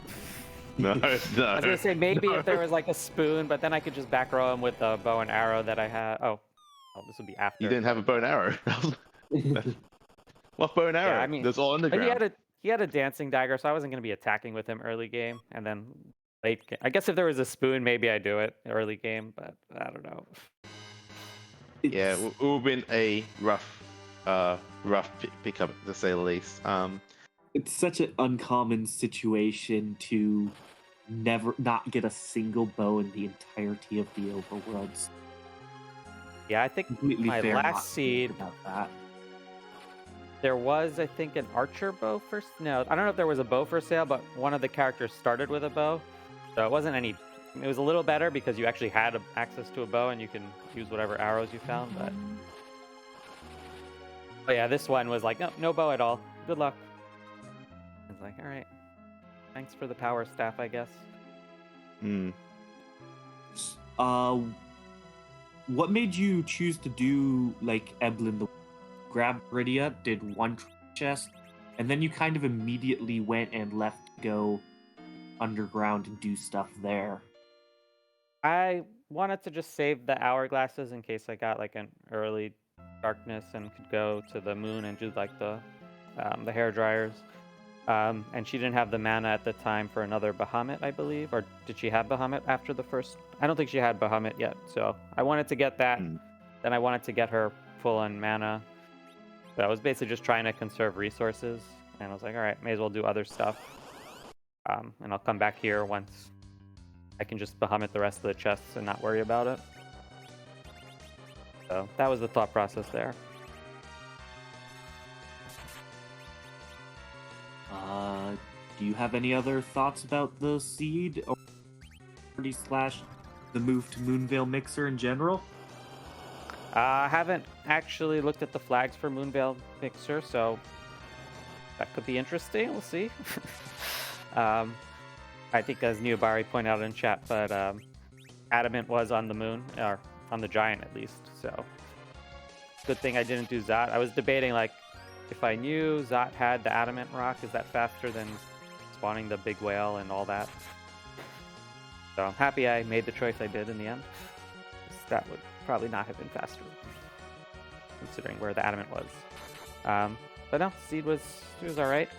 Speaker 1: No.
Speaker 3: I was gonna say maybe if there was like a spoon, but then I could just back row him with the bow and arrow that I had. Oh, this would be after.
Speaker 1: You didn't have a bow and arrow. What bow and arrow?
Speaker 3: Yeah, I mean,
Speaker 1: that's all underground.
Speaker 3: He had a dancing dagger, so I wasn't gonna be attacking with him early game, and then late game. I guess if there was a spoon, maybe I'd do it early game, but I don't know.
Speaker 1: Yeah, it would have been a rough pickup to say the least.
Speaker 2: It's such an uncommon situation to never not get a single bow in the entirety of the overworlds.
Speaker 3: Yeah, I think
Speaker 2: Completely
Speaker 3: my
Speaker 2: fair
Speaker 3: last
Speaker 2: not to
Speaker 3: seed,
Speaker 2: think about that.
Speaker 3: there was, I think, an archer bow first. No, I don't know if there was a bow for sale, but one of the characters started with a bow, so it wasn't any. It was a little better because you actually had access to a bow and you can use whatever arrows you found. But yeah, this one was like, no bow at all. Good luck. I was like, all right, thanks for the power staff, I guess.
Speaker 2: What made you choose to do like Eblan the grab Rydia, did one chest, and then you kind of immediately went and left to go underground and do stuff there?
Speaker 3: I wanted to just save the hourglasses in case I got like an early darkness and could go to the moon and do like the hair dryers. And she didn't have the mana at the time for another Bahamut, I believe, or did she have Bahamut after the first? I don't think she had Bahamut yet, so I wanted to get that. Then I wanted to get her full on mana. So I was basically just trying to conserve resources, and I was like, all right, may as well do other stuff. And I'll come back here once I can just Bahamut the rest of the chests and not worry about it. So that was the thought process there.
Speaker 2: Do you have any other thoughts about the seed or / the move to Moonveil Mixer in general?
Speaker 3: I haven't actually looked at the flags for Moonveil Mixer, so that could be interesting. We'll see. I think as Neobari pointed out in chat, but Adamant was on the moon, or on the giant at least, so good thing I didn't do Zot. I was debating, like, if I knew Zot had the Adamant Rock, is that faster than spawning the big whale and all that? So I'm happy I made the choice I did in the end. That would probably not have been faster, considering where the Adamant was. But no, seed was all right.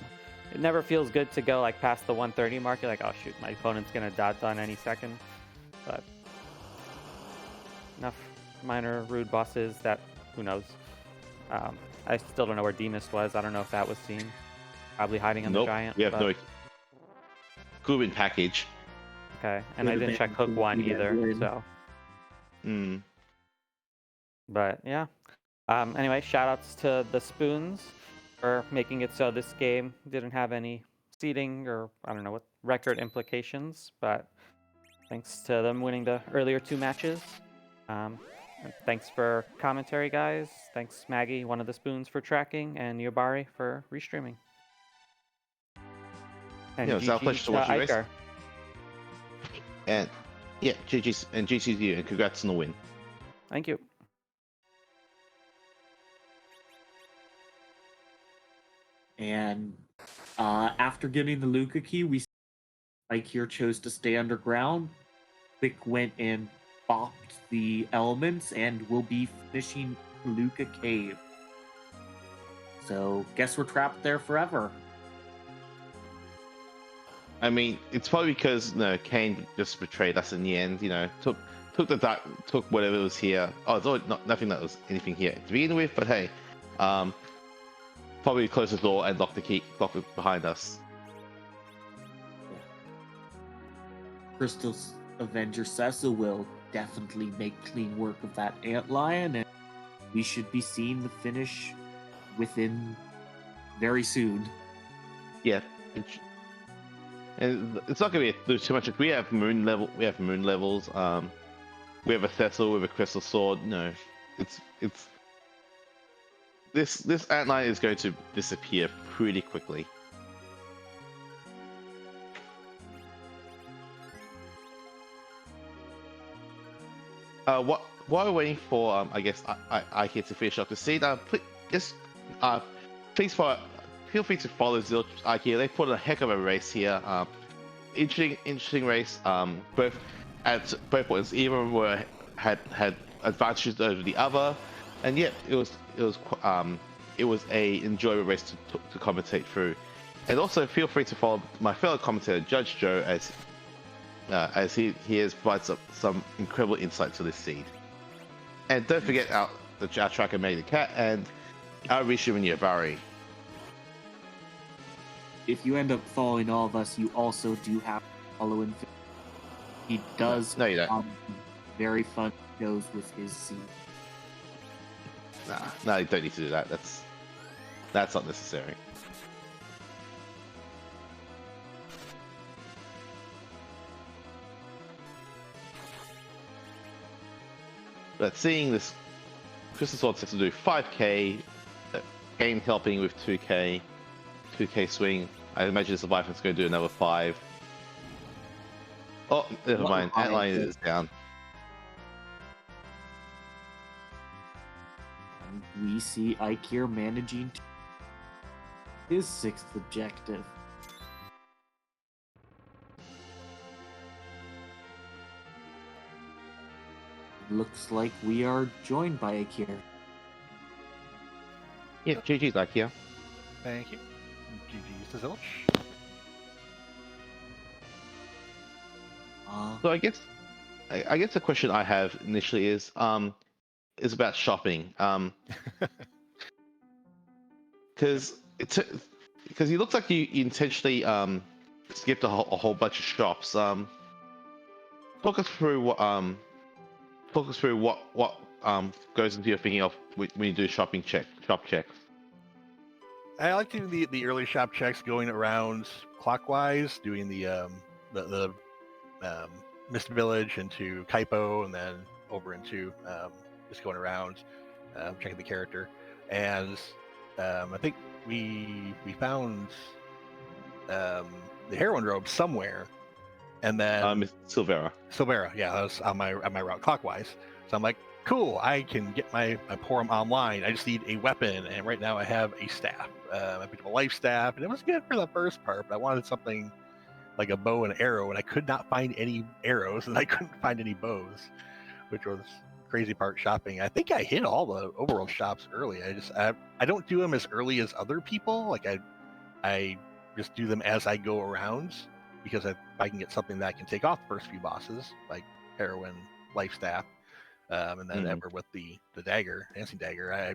Speaker 3: It never feels good to go like past the 130 mark. You're like, oh shoot, my opponent's gonna dot on any second. But enough minor rude bosses that who knows. I still don't know where Demus was. I don't know if that was seen. Probably hiding on the
Speaker 1: Nope,
Speaker 3: giant.
Speaker 1: we have
Speaker 3: but...
Speaker 1: no. Could have been package.
Speaker 3: Okay, and I didn't check hook 1 either. So. But yeah. Anyway, shout outs to the Spoons for making it so this game didn't have any seeding or I don't know what record implications, but thanks to them winning the earlier 2 matches. And thanks for commentary, guys. Thanks, Maggie, one of the Spoons, for tracking, and Yobari for restreaming. And
Speaker 1: Yeah, it's our pleasure to watch you race.
Speaker 3: Eykir.
Speaker 1: And yeah, GG's and GG's you, and congrats on the win.
Speaker 3: Thank you.
Speaker 2: And after getting the Luca key, Eykir chose to stay underground. Quick went and bopped the elements and will be finishing Luca Cave. So guess we're trapped there forever.
Speaker 1: I mean, it's probably because Kane just betrayed us in the end. Took whatever was here. Oh, it's always nothing that was anything here to begin with. But hey, probably close the door and lock it behind us.
Speaker 2: Yeah. Crystal's Avenger Cessa will definitely make clean work of that antlion, and we should be seeing the finish within very soon.
Speaker 1: Yeah. And it's not going to be too much. We have moon levels. We have a Cecil with a crystal sword. No, it's this antlion is going to disappear pretty quickly. While we're waiting for I guess Eykir to finish up the seed, please feel free to follow zilch6 Eykir. They put a heck of a race here. Interesting race. Both points, either had advantages over the other, and yet it was a enjoyable race to commentate through. And also feel free to follow my fellow commentator Judge Joe as he has provided some incredible insight to this seed. And don't forget our tracker Made the Cat and our Rishu and Yobari.
Speaker 2: If you end up following all of us, you also do have to follow him. He does
Speaker 1: no, you don't.
Speaker 2: Very fun shows with his seed.
Speaker 1: No, you don't need to do that. That's not necessary. But seeing this Crystal Sword sets to do 5k, Kane helping with 2k swing. I imagine this Leviathan's going to do another 5. Oh, never mind. Antlion is down.
Speaker 2: And we see Eykir managing his 6th objective. Looks like we are joined by Eykir.
Speaker 1: Yeah, GG's Eykir.
Speaker 4: Thank you. GG's to Zilch.
Speaker 1: So I guess the question I have initially is about shopping. Because you look like you intentionally skipped a whole bunch of shops. Talk us through what goes into your thinking of when you do shop checks.
Speaker 4: I like doing the early shop checks, going around clockwise, doing the Mist Village into Kaipo, and then over into just going around checking the character. And I think we found the heroine robe somewhere, and then
Speaker 1: Silvera,
Speaker 4: yeah, that was on my route clockwise. So I'm like, cool, I can get my Porum online. I just need a weapon, and right now I have a staff. I picked up a life staff, and it was good for the first part, but I wanted something like a bow and arrow, and I could not find any arrows, and I couldn't find any bows, which was crazy part shopping. I think I hit all the overworld shops early. I don't do them as early as other people. Like I just do them as I go around, because if I can get something that I can take off the first few bosses, like heroin, life staff, and then ever with the dagger, dancing dagger, I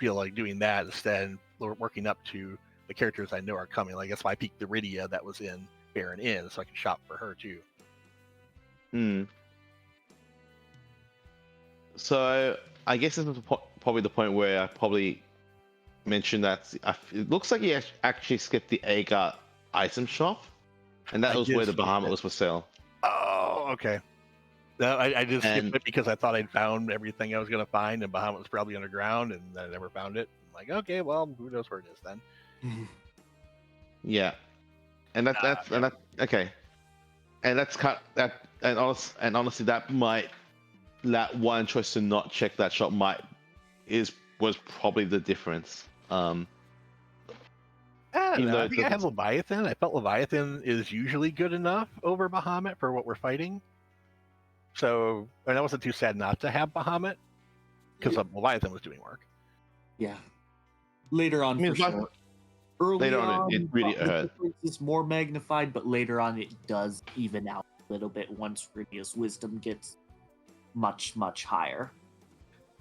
Speaker 4: feel like doing that instead, working up to the characters I know are coming. Like that's why I peaked the Rydia that was in Baron Inn, so I can shop for her too.
Speaker 1: So I guess this is probably the point where I probably mentioned that it looks like you actually skipped the Eykir item shop, and that was where the Bahamut was for sale.
Speaker 4: Oh, okay. No, I just skipped
Speaker 1: And-
Speaker 4: it because I thought I'd found everything I was going to find, and Bahamut was probably underground, and I never found it. I'm like, okay, well, who knows where it is then?
Speaker 1: Yeah, and that's okay, and that's honestly that one choice to not check that shop was probably the difference.
Speaker 4: I don't
Speaker 1: Even
Speaker 4: know.
Speaker 1: though
Speaker 4: I think I have Leviathan. I felt Leviathan is usually good enough over Bahamut for what we're fighting. So, and I wasn't too sad not to have Bahamut, because Leviathan was doing work.
Speaker 2: Yeah. Later on, for sure. Early
Speaker 1: later on, it really
Speaker 2: the
Speaker 1: hurt.
Speaker 2: difference is more magnified, but later on it does even out a little bit once Rydia's wisdom gets much, much higher.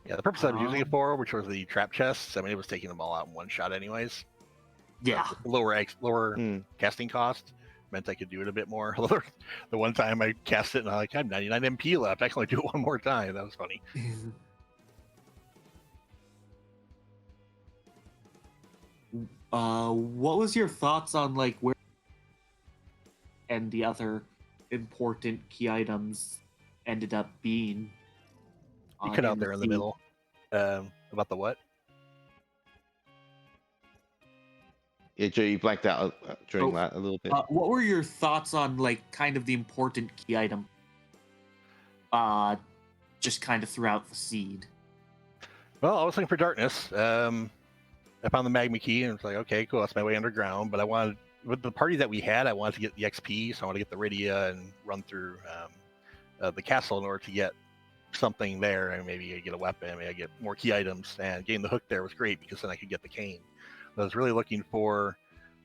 Speaker 4: Yeah, the purpose I was using it for, which was the trap chests, I mean, it was taking them all out in one shot anyways.
Speaker 2: Yeah.
Speaker 4: Lower casting cost meant I could do it a bit more. The one time I cast it and I have 99 MP left, I can only do it one more time. That was funny.
Speaker 2: What was your thoughts on like where and the other important key items ended up being?
Speaker 4: You cut out there in the middle. About the what?
Speaker 1: Yeah, Joe, you blanked out during that a little bit.
Speaker 2: What were your thoughts on like kind of the important key item? Just kind of throughout the seed.
Speaker 4: Well, I was looking for darkness. I found the magma key and it's like, okay, cool, that's my way underground. But I wanted, with the party that we had, I wanted to get the XP, so I wanted to get the Rydia and run through the castle in order to get something there, and maybe I get a weapon, maybe I get more key items. And getting the hook there was great because then I could get the cane. But I was really looking for,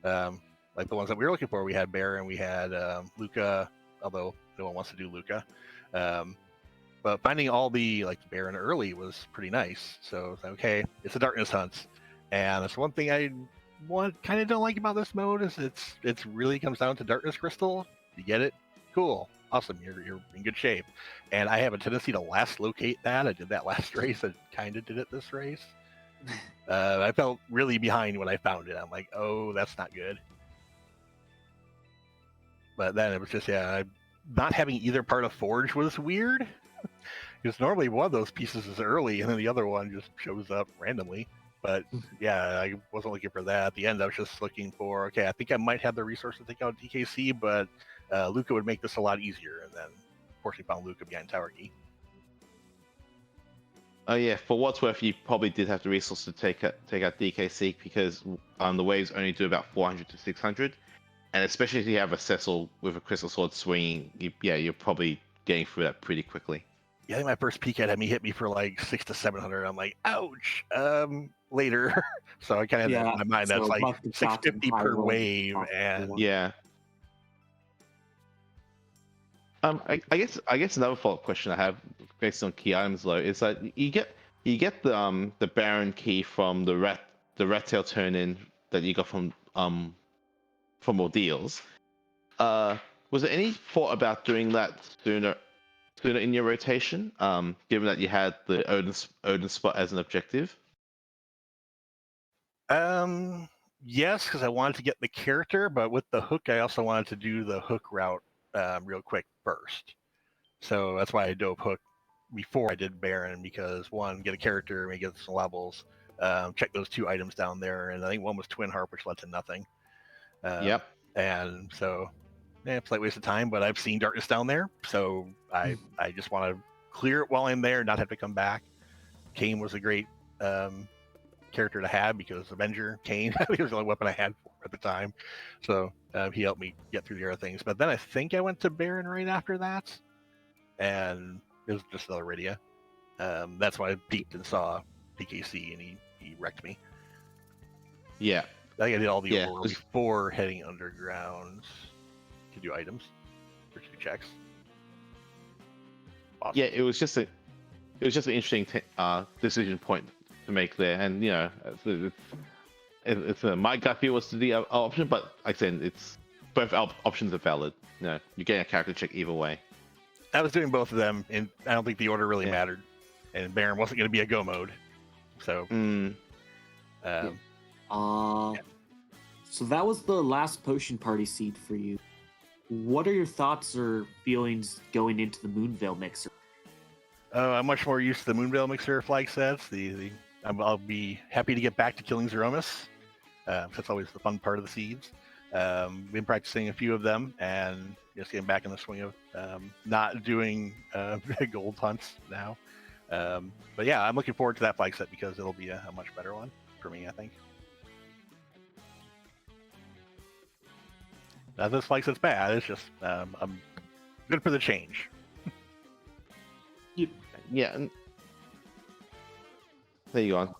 Speaker 4: like the ones that we were looking for. We had Baron, we had Luca, although no one wants to do Luca. But finding all the like Baron early was pretty nice. So okay, it's a darkness hunt. And that's one thing I kind of don't like about this mode is it's really comes down to darkness crystal. You get it, cool, awesome, you're in good shape. And I have a tendency to last locate that. I did that last race. I kind of did it this race. I felt really behind when I found it. I'm like, oh, that's not good. But then it was just not having either part of Forge was weird. Because normally one of those pieces is early and then the other one just shows up randomly. But yeah, I wasn't looking for that. At the end, I was just looking for, okay, I think I might have the resource to take out DKC, but Luca would make this a lot easier. And then, of course, we found Luca behind Tower Key.
Speaker 1: Oh yeah, for what's worth, you probably did have the resource to take out DKC because the waves only do about 400 to 600, and especially if you have a Cecil with a crystal sword swinging, you're probably getting through that pretty quickly.
Speaker 4: Yeah, I think my first peek at him, he hit me for like 600 to 700. I'm like, ouch. Later. So I kind of had in my mind that's like 650 per wave, and
Speaker 1: yeah. I guess another follow-up question I have based on key items though is that you get the Baron key from the rat tail turn-in that you got from Ordeals. Was there any thought about doing that sooner in your rotation, given that you had the Odin spot as an objective?
Speaker 4: Yes, because I wanted to get the character, but with the hook, I also wanted to do the hook route real quick first. So that's why I dove hook before I did Baron, because one, get a character, maybe get some levels, check those two items down there, and I think one was Twin Harp, which led to nothing.
Speaker 1: Yep.
Speaker 4: And so, it's like a waste of time, but I've seen darkness down there, so I just want to clear it while I'm there, not have to come back. Kane was a great character to have because Avenger, Kane, he was the only weapon I had at the time. So he helped me get through the other things. But then I think I went to Baron right after that, and it was just another Rydia. That's when I peeked and saw PKC, and he wrecked me.
Speaker 1: Yeah.
Speaker 4: I think I did all the
Speaker 1: Yeah,
Speaker 4: Aurora
Speaker 1: just-
Speaker 4: before heading underground to do items or to do checks. Awesome.
Speaker 1: Yeah, it was just an interesting decision point to make there, and you know, my gut feel was to the option, but like I said, it's both options are valid. You know, you're getting a character check either way.
Speaker 4: I was doing both of them, and I don't think the order really
Speaker 1: Yeah.
Speaker 4: mattered. And Baron wasn't going to be a go mode, so.
Speaker 2: So that was the last potion party seed for you. What are your thoughts or feelings going into the Moonveil mixer?
Speaker 4: I'm much more used to the Moonveil mixer flag sets. I'll be happy to get back to killing Zeromus. That's always the fun part of the seeds. Been practicing a few of them and just getting back in the swing of not doing gold hunts now. But yeah, I'm looking forward to that flag set because it'll be a much better one for me, I think. Not that this flag set's bad. It's just I'm good for the change.
Speaker 1: Yeah. There you go.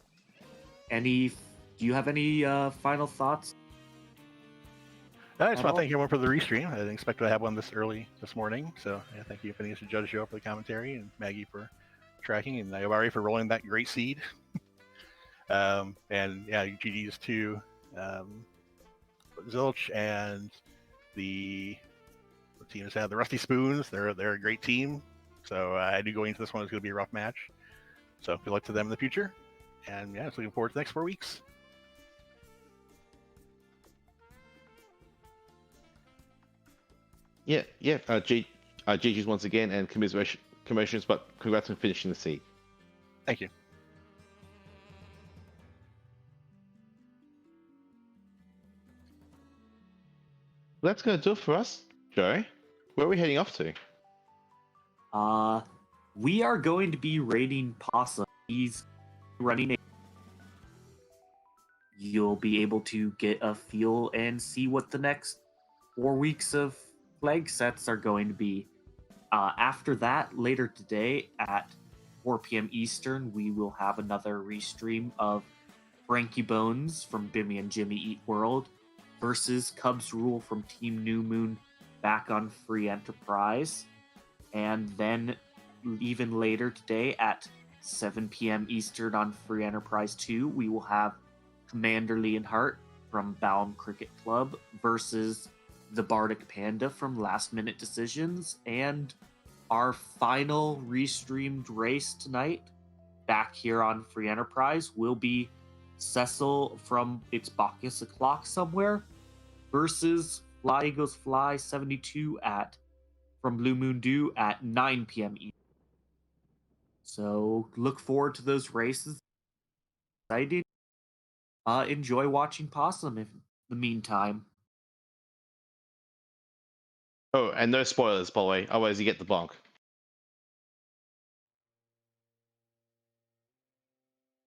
Speaker 2: Do you have any final thoughts?
Speaker 4: I just want to thank everyone for the restream. I didn't expect to have one this early this morning. So yeah, thank you, Phineas and Judge Joe, for the commentary, and Maggie for tracking, and Iobari for rolling that great seed. And yeah, GG's to Zilch and the team has had the Rusty Spoons. They're a great team. So I knew going into this one was going to be a rough match. So good luck to them in the future. And yeah, just looking forward to the next 4 weeks.
Speaker 1: Yeah. GG's once again, and commiserations, but congrats on finishing the seat.
Speaker 4: Thank you.
Speaker 1: That's gonna do it for us, Joe. Where are we heading off to?
Speaker 2: We are going to be raiding Possum. He's running a... You'll be able to get a feel and see what the next 4 weeks of flag sets are going to be. After that, later today at 4 p.m. Eastern, we will have another restream of Frankie Bones from Bimmy and Jimmy Eat World versus Cubs Rule from Team New Moon back on Free Enterprise. And then even later today at 7 p.m. Eastern on Free Enterprise 2, we will have Commander Leonhardt from Baum Cricket Club versus the Bardic Panda from Last Minute Decisions. And our final restreamed race tonight back here on Free Enterprise will be Cecil from It's Bacchus O'Clock Somewhere versus Fly Eagles Fly 72 from Blue Moon Dew at 9 p.m. Eastern. So look forward to those races. Exciting. Enjoy watching Possum in the meantime.
Speaker 1: Oh, and no spoilers, by the way. Otherwise, you get the bonk.